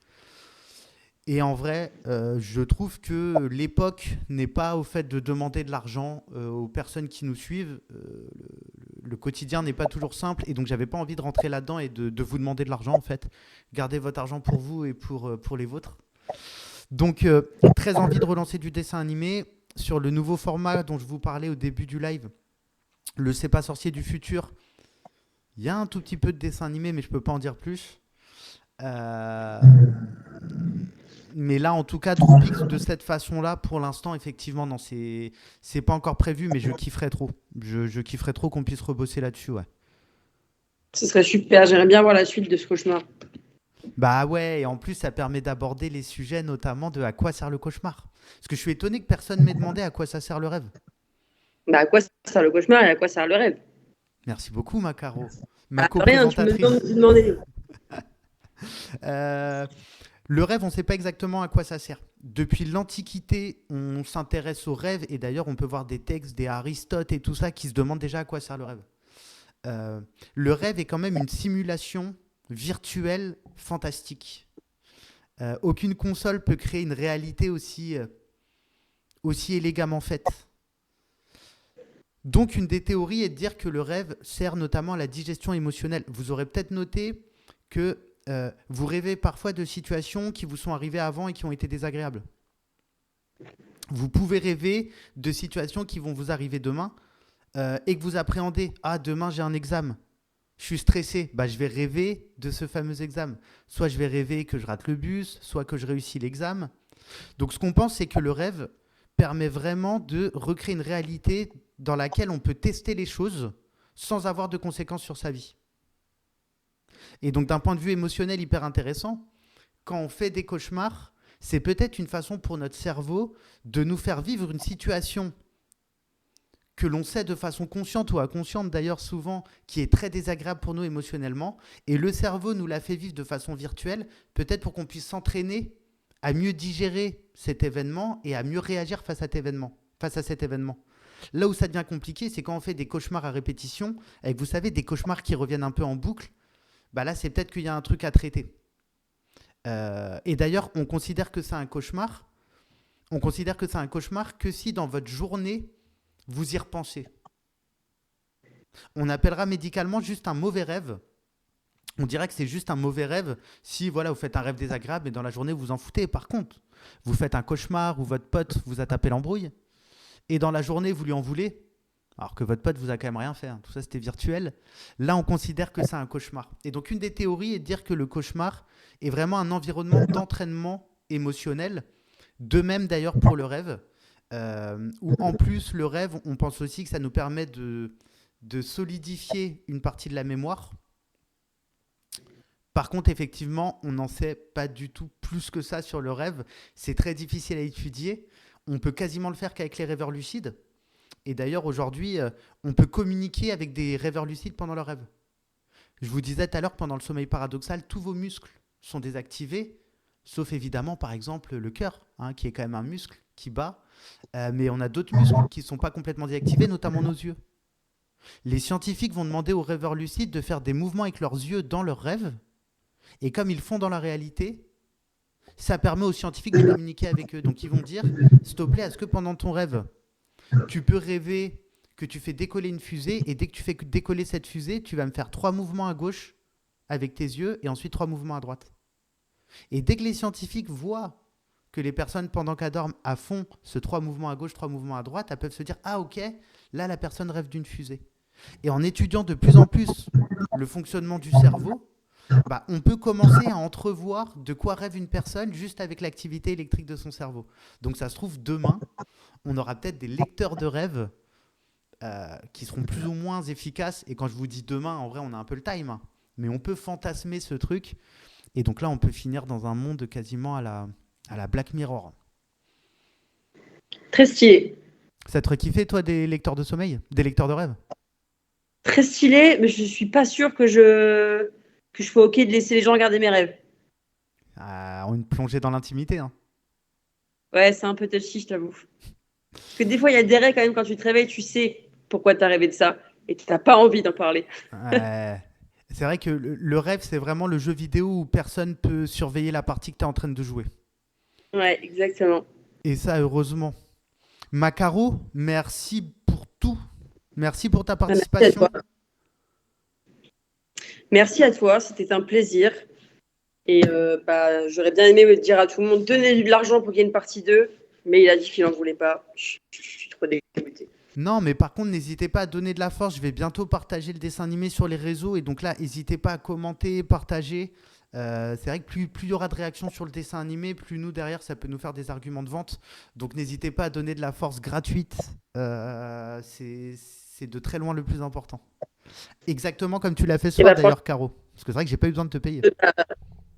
Et en vrai, je trouve que l'époque n'est pas au fait de demander de l'argent aux personnes qui nous suivent. Le quotidien n'est pas toujours simple et donc j'avais pas envie de rentrer là-dedans et de vous demander de l'argent en fait. Gardez votre argent pour vous et pour les vôtres. Donc, très envie de relancer du dessin animé sur le nouveau format dont je vous parlais au début du live, le C'est pas sorcier du futur. Il y a un tout petit peu de dessin animé, mais je peux pas en dire plus. Mais là, en tout cas, Dropix de cette façon-là, pour l'instant, effectivement, non, c'est pas encore prévu, mais je kifferais trop. Je kifferais trop qu'on puisse rebosser là-dessus, ouais. Ce serait super. J'aimerais bien voir la suite de ce cauchemar. Bah ouais, et en plus, ça permet d'aborder les sujets, notamment de à quoi sert le cauchemar. Parce que je suis étonné que personne m'ait demandé à quoi ça sert le rêve. Bah, à quoi sert le cauchemar et à quoi sert le rêve? Merci beaucoup, Macaro. Ma Rien, tu me co-présentatrice. demandais. Le rêve, on ne sait pas exactement à quoi ça sert. Depuis l'Antiquité, on s'intéresse au rêve, et d'ailleurs, on peut voir des textes, des Aristote et tout ça, qui se demandent déjà à quoi sert le rêve. Le rêve est quand même une simulation virtuelle fantastique. Aucune console peut créer une réalité aussi élégamment faite. Donc, une des théories est de dire que le rêve sert notamment à la digestion émotionnelle. Vous aurez peut-être noté que vous rêvez parfois de situations qui vous sont arrivées avant et qui ont été désagréables. Vous pouvez rêver de situations qui vont vous arriver demain et que vous appréhendez. Ah, demain j'ai un examen. Je suis stressé. Bah, je vais rêver de ce fameux examen. Soit je vais rêver que je rate le bus, soit que je réussis l'examen. Donc, ce qu'on pense, c'est que le rêve permet vraiment de recréer une réalité dans laquelle on peut tester les choses sans avoir de conséquences sur sa vie. Et donc, d'un point de vue émotionnel hyper intéressant, quand on fait des cauchemars, c'est peut-être une façon pour notre cerveau de nous faire vivre une situation que l'on sait de façon consciente ou inconsciente d'ailleurs souvent, qui est très désagréable pour nous émotionnellement, et le cerveau nous l'a fait vivre de façon virtuelle, peut-être pour qu'on puisse s'entraîner à mieux digérer cet événement et à mieux réagir face à cet événement. Là où ça devient compliqué, c'est quand on fait des cauchemars à répétition, avec, vous savez, des cauchemars qui reviennent un peu en boucle. Bah là, c'est peut-être qu'il y a un truc à traiter. Et d'ailleurs, on considère que c'est un cauchemar. On considère que c'est un cauchemar que si dans votre journée, vous y repensez. On appellera médicalement juste un mauvais rêve. On dirait que c'est juste un mauvais rêve si voilà, vous faites un rêve désagréable et dans la journée, vous vous en foutez. Par contre, vous faites un cauchemar où votre pote vous a tapé l'embrouille et dans la journée, vous lui en voulez, alors que votre pote vous a quand même rien fait. Tout ça, c'était virtuel. Là, on considère que c'est un cauchemar. Et donc, une des théories est de dire que le cauchemar est vraiment un environnement d'entraînement émotionnel. De même, d'ailleurs, pour le rêve. Où en plus, le rêve, on pense aussi que ça nous permet de solidifier une partie de la mémoire. Par contre, effectivement, on n'en sait pas du tout plus que ça sur le rêve. C'est très difficile à étudier. On peut quasiment le faire qu'avec les rêveurs lucides. Et d'ailleurs, aujourd'hui, on peut communiquer avec des rêveurs lucides pendant leur rêve. Je vous disais tout à l'heure, pendant le sommeil paradoxal, tous vos muscles sont désactivés, sauf évidemment, par exemple, le cœur, qui est quand même un muscle qui bat. Mais on a d'autres muscles qui ne sont pas complètement désactivés, notamment nos yeux. Les scientifiques vont demander aux rêveurs lucides de faire des mouvements avec leurs yeux dans leurs rêves. Et comme ils le font dans la réalité, ça permet aux scientifiques de communiquer avec eux. Donc ils vont dire, s'il te plaît, est-ce que pendant ton rêve, tu peux rêver que tu fais décoller une fusée et dès que tu fais décoller cette fusée, tu vas me faire 3 mouvements à gauche avec tes yeux et ensuite 3 mouvements à droite. Et dès que les scientifiques voient que les personnes, pendant qu'elles dorment, font ce 3 mouvements à gauche, 3 mouvements à droite, elles peuvent se dire « Ah ok, là la personne rêve d'une fusée ». Et en étudiant de plus en plus le fonctionnement du cerveau, on peut commencer à entrevoir de quoi rêve une personne juste avec l'activité électrique de son cerveau. Donc ça se trouve, demain, on aura peut-être des lecteurs de rêves qui seront plus ou moins efficaces. Et quand je vous dis demain, en vrai, on a un peu le time. Mais on peut fantasmer ce truc. Et donc là, on peut finir dans un monde quasiment à la Black Mirror. Très stylé. Ça te ferait kiffer, toi, des lecteurs de sommeil? Des lecteurs de rêve? Très stylé, mais je suis pas sûre que je sois OK de laisser les gens regarder mes rêves. Une plongée dans l'intimité. Ouais, c'est un peu touchy, je t'avoue. Parce que des fois, il y a des rêves quand même, quand tu te réveilles, tu sais pourquoi tu as rêvé de ça et tu n'as pas envie d'en parler. C'est vrai que le rêve, c'est vraiment le jeu vidéo où personne peut surveiller la partie que tu es en train de jouer. Ouais, exactement. Et ça, heureusement. Macaro, merci pour tout. Merci pour ta participation. Merci à toi, c'était un plaisir. Et j'aurais bien aimé dire à tout le monde, donnez de l'argent pour qu'il y ait une partie 2, mais il a dit qu'il n'en voulait pas. Je suis trop dégoûtée. Non, mais par contre, n'hésitez pas à donner de la force. Je vais bientôt partager le dessin animé sur les réseaux. Et donc là, n'hésitez pas à commenter, partager. C'est vrai que plus il y aura de réactions sur le dessin animé, plus nous, derrière, ça peut nous faire des arguments de vente. Donc n'hésitez pas à donner de la force gratuite. C'est de très loin le plus important. Exactement comme tu l'as fait ce soir, d'ailleurs, Caro. Parce que c'est vrai que j'ai pas eu besoin de te payer.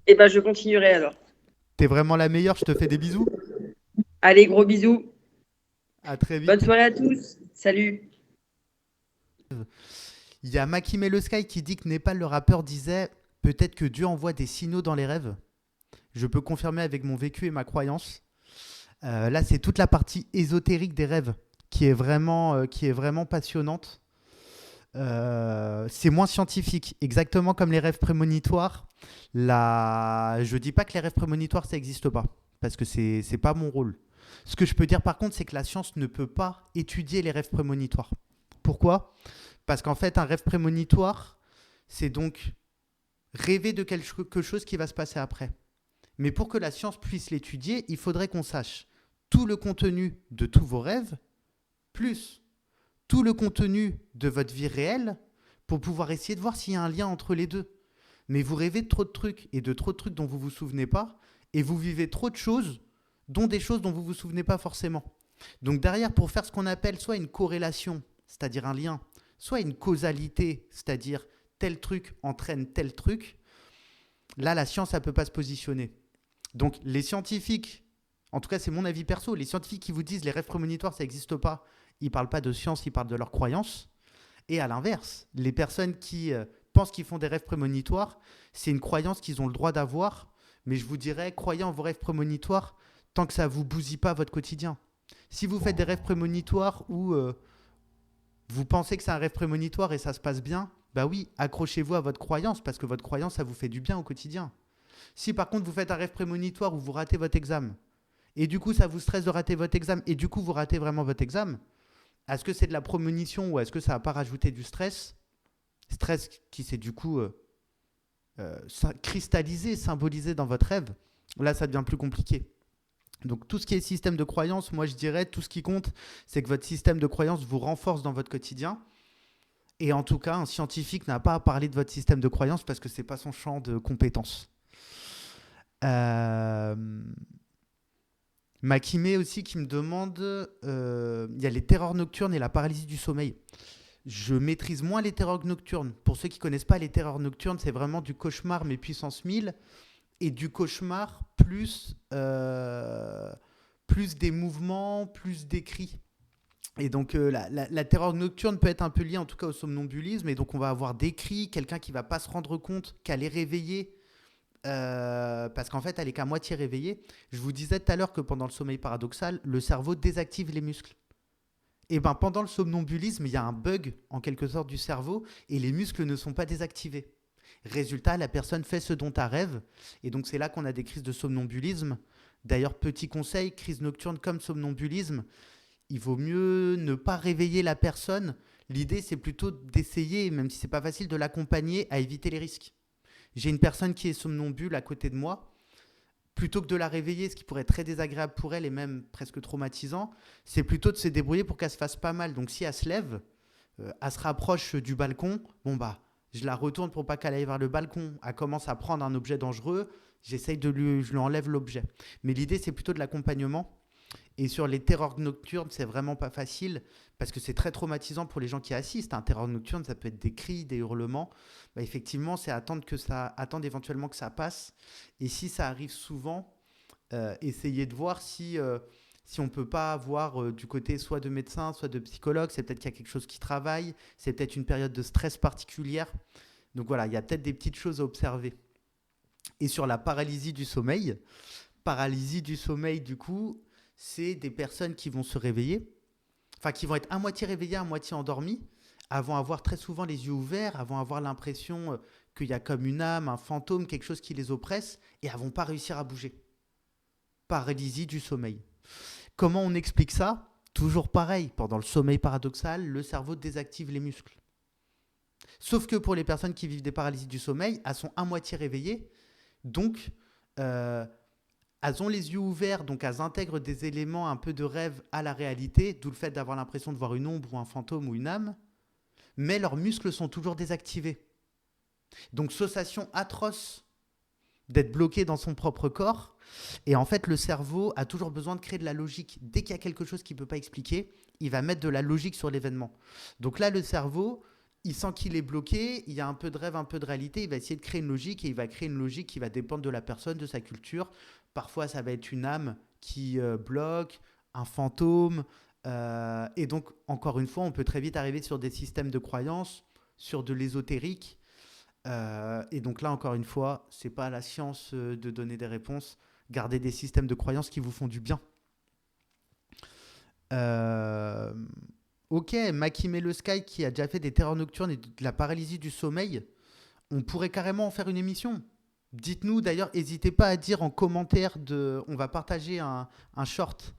Je continuerai alors. T'es vraiment la meilleure. Je te fais des bisous. Allez, gros bisous. À très vite. Bonne soirée à tous. Salut. Il y a Makime Le Sky qui dit que Népal, le rappeur, disait « Peut-être que Dieu envoie des signaux dans les rêves ». Je peux confirmer avec mon vécu et ma croyance. Là, c'est toute la partie ésotérique des rêves qui est vraiment passionnante. C'est moins scientifique, exactement comme les rêves prémonitoires. Je dis pas que les rêves prémonitoires, ça n'existe pas, parce que c'est pas mon rôle. Ce que je peux dire par contre, c'est que la science ne peut pas étudier les rêves prémonitoires. Pourquoi ? Parce qu'en fait, un rêve prémonitoire, c'est donc rêver de quelque chose qui va se passer après. Mais pour que la science puisse l'étudier, il faudrait qu'on sache tout le contenu de tous vos rêves, plus tout le contenu de votre vie réelle, pour pouvoir essayer de voir s'il y a un lien entre les deux. Mais vous rêvez de trop de trucs, et de trop de trucs dont vous ne vous souvenez pas, et vous vivez trop de choses, dont des choses dont vous ne vous souvenez pas forcément. Donc derrière, pour faire ce qu'on appelle soit une corrélation, c'est-à-dire un lien, soit une causalité, c'est-à-dire tel truc entraîne tel truc, là, la science, elle ne peut pas se positionner. Donc les scientifiques, en tout cas c'est mon avis perso, les scientifiques qui vous disent les rêves prémonitoires, ça n'existe pas, ils ne parlent pas de science, ils parlent de leurs croyances. Et à l'inverse, les personnes qui pensent qu'ils font des rêves prémonitoires, c'est une croyance qu'ils ont le droit d'avoir, mais je vous dirais, croyez en vos rêves prémonitoires tant que ça ne vous bousille pas votre quotidien. Si vous faites des rêves prémonitoires où vous pensez que c'est un rêve prémonitoire et ça se passe bien, bah oui, accrochez-vous à votre croyance, parce que votre croyance, ça vous fait du bien au quotidien. Si par contre vous faites un rêve prémonitoire où vous ratez votre examen, et du coup ça vous stresse de rater votre examen, et du coup vous ratez vraiment votre examen, est-ce que c'est de la prémonition ou est-ce que ça va pas rajouter du stress ? Stress qui s'est du coup cristallisé, symbolisé dans votre rêve. Là, ça devient plus compliqué. Donc tout ce qui est système de croyance, moi je dirais, tout ce qui compte, c'est que votre système de croyance vous renforce dans votre quotidien. Et en tout cas, un scientifique n'a pas à parler de votre système de croyance parce que ce n'est pas son champ de compétences. Makime aussi qui me demande, il y a les terreurs nocturnes et la paralysie du sommeil. Je maîtrise moins les terreurs nocturnes. Pour ceux qui ne connaissent pas les terreurs nocturnes, c'est vraiment du cauchemar mais puissance 1000 et du cauchemar plus des mouvements, plus des cris. Et donc la terreur nocturne peut être un peu liée en tout cas au somnambulisme et donc on va avoir des cris, quelqu'un qui ne va pas se rendre compte qu'elle est réveillée parce qu'en fait elle est qu'à moitié réveillée. Je vous disais tout à l'heure que pendant le sommeil paradoxal, le cerveau désactive les muscles. Et bien pendant le somnambulisme, il y a un bug en quelque sorte du cerveau et les muscles ne sont pas désactivés. Résultat, la personne fait ce dont elle rêve et donc c'est là qu'on a des crises de somnambulisme. D'ailleurs, petit conseil, crise nocturne comme somnambulisme, il vaut mieux ne pas réveiller la personne. L'idée, c'est plutôt d'essayer, même si ce n'est pas facile, de l'accompagner à éviter les risques. J'ai une personne qui est somnambule à côté de moi. Plutôt que de la réveiller, ce qui pourrait être très désagréable pour elle et même presque traumatisant, c'est plutôt de se débrouiller pour qu'elle se fasse pas mal. Donc si elle se lève, elle se rapproche du balcon, je la retourne pour pas qu'elle aille vers le balcon. Elle commence à prendre un objet dangereux, je lui enlève l'objet. Mais l'idée, c'est plutôt de l'accompagnement. Et sur les terreurs nocturnes, c'est vraiment pas facile parce que c'est très traumatisant pour les gens qui assistent. Un terreur nocturne, ça peut être des cris, des hurlements. Effectivement, c'est attendre éventuellement que ça passe. Et si ça arrive souvent, essayez de voir si on ne peut pas avoir du côté soit de médecin, soit de psychologue. C'est peut-être qu'il y a quelque chose qui travaille. C'est peut-être une période de stress particulière. Donc voilà, il y a peut-être des petites choses à observer. Et sur la paralysie du sommeil, du coup, c'est des personnes qui vont se réveiller, qui vont être à moitié réveillées, à moitié endormies, vont avoir très souvent les yeux ouverts, vont avoir l'impression qu'il y a comme une âme, un fantôme, quelque chose qui les oppresse, et elles ne vont pas réussir à bouger. Paralysie du sommeil. Comment on explique ça ? Toujours pareil, pendant le sommeil paradoxal, le cerveau désactive les muscles. Sauf que pour les personnes qui vivent des paralysies du sommeil, elles sont à moitié réveillées, Donc, elles ont les yeux ouverts, donc elles intègrent des éléments un peu de rêve à la réalité, d'où le fait d'avoir l'impression de voir une ombre ou un fantôme ou une âme, mais leurs muscles sont toujours désactivés. Donc, sensation atroce d'être bloqué dans son propre corps. Et en fait, le cerveau a toujours besoin de créer de la logique. Dès qu'il y a quelque chose qu'il ne peut pas expliquer, il va mettre de la logique sur l'événement. Donc là, le cerveau, il sent qu'il est bloqué, il y a un peu de rêve, un peu de réalité, il va essayer de créer une logique et il va créer une logique qui va dépendre de la personne, de sa culture. Parfois, ça va être une âme qui bloque, un fantôme. Et donc, encore une fois, on peut très vite arriver sur des systèmes de croyances, sur de l'ésotérique. Et donc là, encore une fois, ce n'est pas à la science de donner des réponses. Gardez des systèmes de croyances qui vous font du bien. Ok, Makime Le Sky qui a déjà fait des terreurs nocturnes et de la paralysie du sommeil, on pourrait carrément en faire une émission. Dites-nous d'ailleurs, n'hésitez pas à dire en commentaire, on va partager un short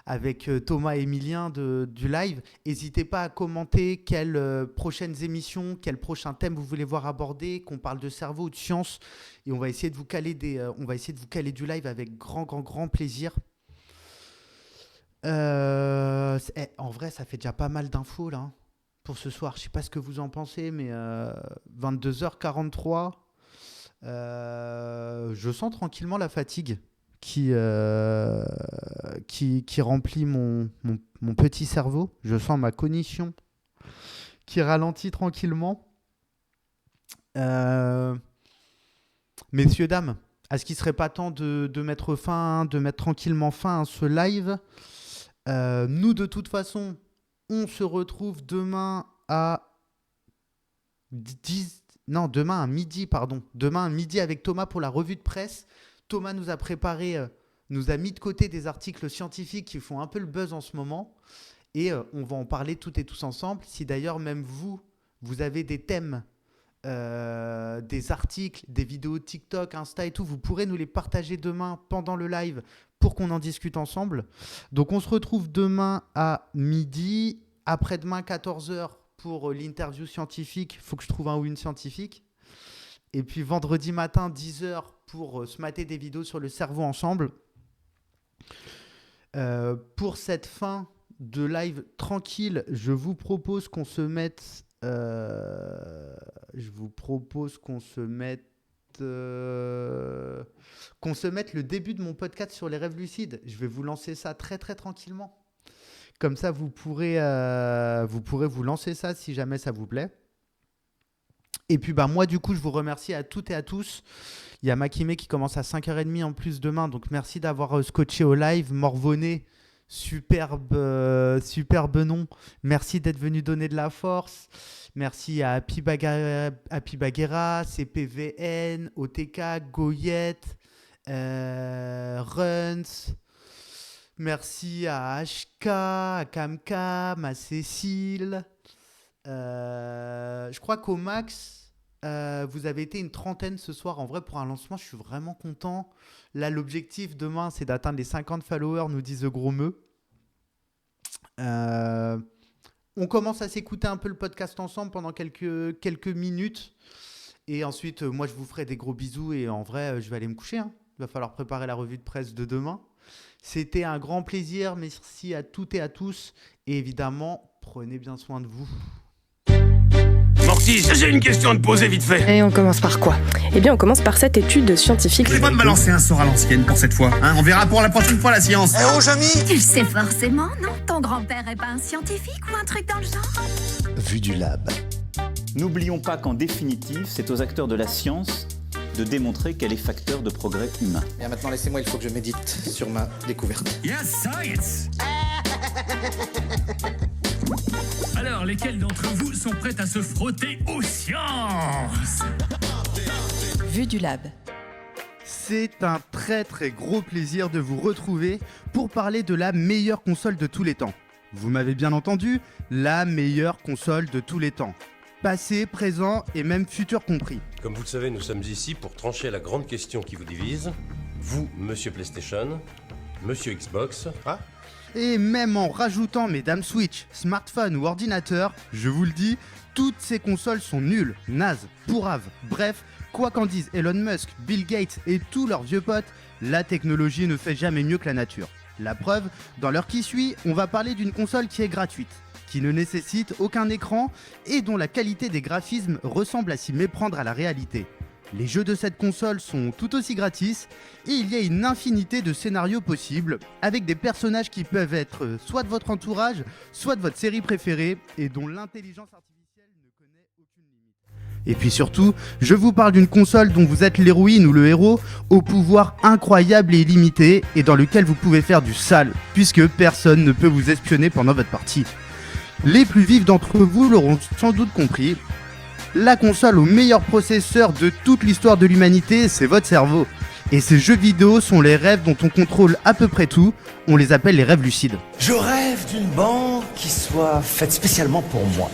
avec Thomas et Emilien du live. N'hésitez pas à commenter quelles prochaines émissions, quels prochains thèmes vous voulez voir abordés, qu'on parle de cerveau ou de science. Et on va essayer de vous caler du live avec grand plaisir. En vrai, ça fait déjà pas mal d'infos là, pour ce soir. Je ne sais pas ce que vous en pensez, mais 22h43... je sens tranquillement la fatigue qui remplit mon petit cerveau. Je sens ma cognition qui ralentit tranquillement. Messieurs, dames, est-ce qu'il ne serait pas temps de mettre tranquillement fin à ce live ? Nous, de toute façon, on se retrouve demain à demain à midi, avec Thomas pour la revue de presse. Thomas nous a préparé, nous a mis de côté des articles scientifiques qui font un peu le buzz en ce moment. Et on va en parler toutes et tous ensemble. Si d'ailleurs même vous avez des thèmes, des articles, des vidéos TikTok, Insta et tout, vous pourrez nous les partager demain pendant le live pour qu'on en discute ensemble. Donc on se retrouve demain à midi, après-demain 14h. Pour l'interview scientifique, il faut que je trouve un ou une scientifique. Et puis vendredi matin, 10h, pour se mater des vidéos sur le cerveau ensemble. Pour cette fin de live tranquille, je vous propose qu'on se mette... le début de mon podcast sur les rêves lucides. Je vais vous lancer ça très tranquillement. Comme ça, vous pourrez vous lancer ça si jamais ça vous plaît. Et puis, moi, du coup, je vous remercie à toutes et à tous. Il y a Makime qui commence à 5h30 en plus demain. Donc, merci d'avoir scotché au live. Morvoné, superbe nom. Merci d'être venu donner de la force. Merci à Happy Baguera, CPVN, OTK, Goyette, Runs. Merci à HK, à Camcam, à Cécile. Je crois qu'au max, vous avez été une trentaine ce soir. En vrai, pour un lancement, je suis vraiment content. Là, l'objectif demain, c'est d'atteindre les 50 followers, nous dit The Gros Meu. On commence à s'écouter un peu le podcast ensemble pendant quelques minutes. Et ensuite, moi, je vous ferai des gros bisous. Et en vrai, je vais aller me coucher. Il va falloir préparer la revue de presse de demain. C'était un grand plaisir. Merci à toutes et à tous. Et évidemment, prenez bien soin de vous. Mortis, j'ai une question à te poser vite fait. Et on commence par quoi ? Eh bien, on commence par cette étude scientifique. Je vais pas me balancer un sort à l'ancienne pour cette fois. On verra pour la prochaine fois la science. Eh oh, Jamy ! Tu le sais forcément, non ? Ton grand-père est pas un scientifique ou un truc dans le genre ? Vue du lab. N'oublions pas qu'en définitive, c'est aux acteurs de la science de démontrer qu'elle est facteur de progrès humain. Bien maintenant, laissez-moi, il faut que je médite sur ma découverte. Yes, science. Alors, lesquels d'entre vous sont prêts à se frotter aux sciences ? Vue du lab. C'est un très gros plaisir de vous retrouver pour parler de la meilleure console de tous les temps. Vous m'avez bien entendu, la meilleure console de tous les temps. Passé, présent et même futur compris. Comme vous le savez, nous sommes ici pour trancher la grande question qui vous divise. Vous, monsieur PlayStation, monsieur Xbox. Ah. Et même en rajoutant mesdames Switch, smartphone ou ordinateur, je vous le dis, toutes ces consoles sont nulles, nazes, pourraves, bref, Quoi qu'en disent Elon Musk, Bill Gates et tous leurs vieux potes, la technologie ne fait jamais mieux que la nature. La preuve, dans l'heure qui suit, on va parler d'une console qui est gratuite, qui ne nécessite aucun écran et dont la qualité des graphismes ressemble à s'y méprendre à la réalité. Les jeux de cette console sont tout aussi gratis et il y a une infinité de scénarios possibles avec des personnages qui peuvent être soit de votre entourage, soit de votre série préférée et dont l'intelligence artificielle ne connaît aucune limite. Et puis surtout, je vous parle d'une console dont vous êtes l'héroïne ou le héros au pouvoir incroyable et illimité et dans lequel vous pouvez faire du sale puisque personne ne peut vous espionner pendant votre partie. Les plus vifs d'entre vous l'auront sans doute compris. La console au meilleur processeur de toute l'histoire de l'humanité, c'est votre cerveau. Et ces jeux vidéo sont les rêves dont on contrôle à peu près tout. On les appelle les rêves lucides. Je rêve d'une banque qui soit faite spécialement pour moi.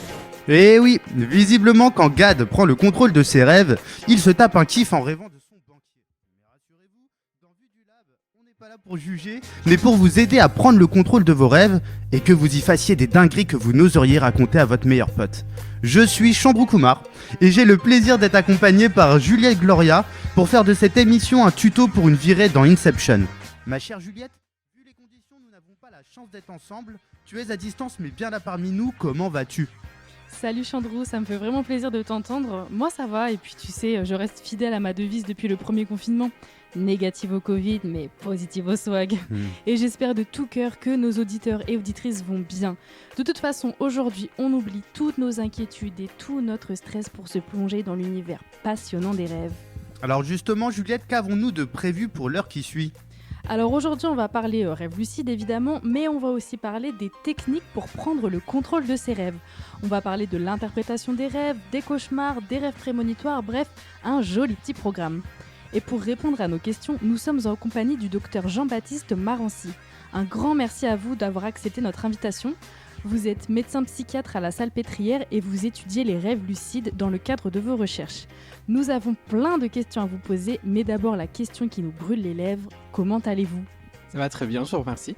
Et oui, visiblement quand Gad prend le contrôle de ses rêves, il se tape un kiff en rêvant de son banquier. Mais rassurez-vous, dans Vue du Lab, on n'est pas là pour juger, mais pour vous aider à prendre le contrôle de vos rêves et que vous y fassiez des dingueries que vous n'oseriez raconter à votre meilleur pote. Je suis Chandrou Kumar et j'ai le plaisir d'être accompagné par Juliette Gloria pour faire de cette émission un tuto pour une virée dans Inception. Ma chère Juliette, vu les conditions, nous n'avons pas la chance d'être ensemble. Tu es à distance mais bien là parmi nous, comment vas-tu ? Salut Chandrou, ça me fait vraiment plaisir de t'entendre. Moi ça va et puis tu sais, je reste fidèle à ma devise depuis le premier confinement. Négative au Covid, mais positive au swag. Et j'espère de tout cœur que nos auditeurs et auditrices vont bien. De toute façon, aujourd'hui, on oublie toutes nos inquiétudes et tout notre stress pour se plonger dans l'univers passionnant des rêves. Alors justement, Juliette, qu'avons-nous de prévu pour l'heure qui suit ? Alors aujourd'hui, on va parler rêve lucide évidemment, mais on va aussi parler des techniques pour prendre le contrôle de ses rêves. On va parler de l'interprétation des rêves, des cauchemars, des rêves prémonitoires, bref, un joli petit programme. Et pour répondre à nos questions, nous sommes en compagnie du docteur Jean-Baptiste Marancy. Un grand merci à vous d'avoir accepté notre invitation. Vous êtes médecin psychiatre à la Salpêtrière et vous étudiez les rêves lucides dans le cadre de vos recherches. Nous avons plein de questions à vous poser, mais d'abord la question qui nous brûle les lèvres, comment allez-vous ? Ça va très bien, je vous remercie.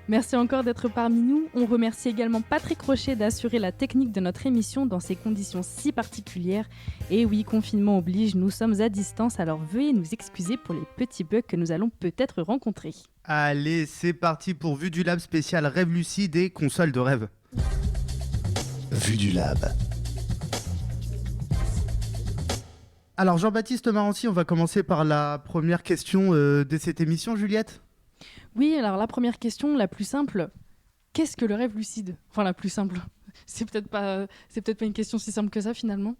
Merci encore d'être parmi nous. On remercie également Patrick Rocher d'assurer la technique de notre émission dans ces conditions si particulières. Et oui, confinement oblige, nous sommes à distance, alors veuillez nous excuser pour les petits bugs que nous allons peut-être rencontrer. Allez, c'est parti pour Vue du Lab spécial rêve lucide et console de rêve. Vue du Lab. Alors Jean-Baptiste Marancy, on va commencer par la première question de cette émission, Juliette. Oui, alors la première question, la plus simple, qu'est-ce que le rêve lucide ? Enfin, la plus simple. C'est peut-être pas une question si simple que ça finalement.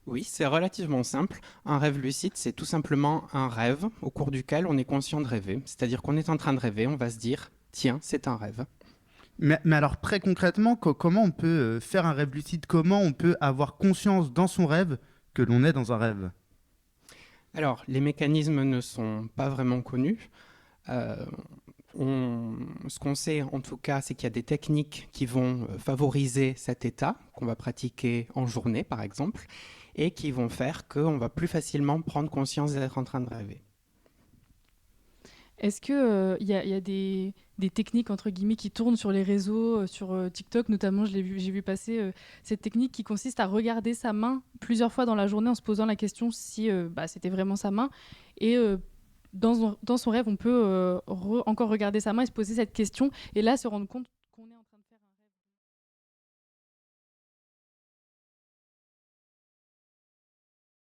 Oui, c'est relativement simple. Un rêve lucide, c'est tout simplement un rêve au cours duquel on est conscient de rêver. C'est-à-dire qu'on est en train de rêver, on va se dire « tiens, c'est un rêve ». Mais alors très concrètement, comment on peut faire un rêve lucide ? Comment on peut avoir conscience dans son rêve que l'on est dans un rêve ? Alors, les mécanismes ne sont pas vraiment connus. Ce qu'on sait en tout cas, c'est qu'il y a des techniques qui vont favoriser cet état qu'on va pratiquer en journée par exemple et qui vont faire qu'on va plus facilement prendre conscience d'être en train de rêver. Est-ce qu'il y a des techniques entre guillemets qui tournent sur les réseaux, sur TikTok notamment, j'ai vu passer cette technique qui consiste à regarder sa main plusieurs fois dans la journée en se posant la question si c'était vraiment sa main et dans son rêve, on peut encore regarder sa main et se poser cette question et là se rendre compte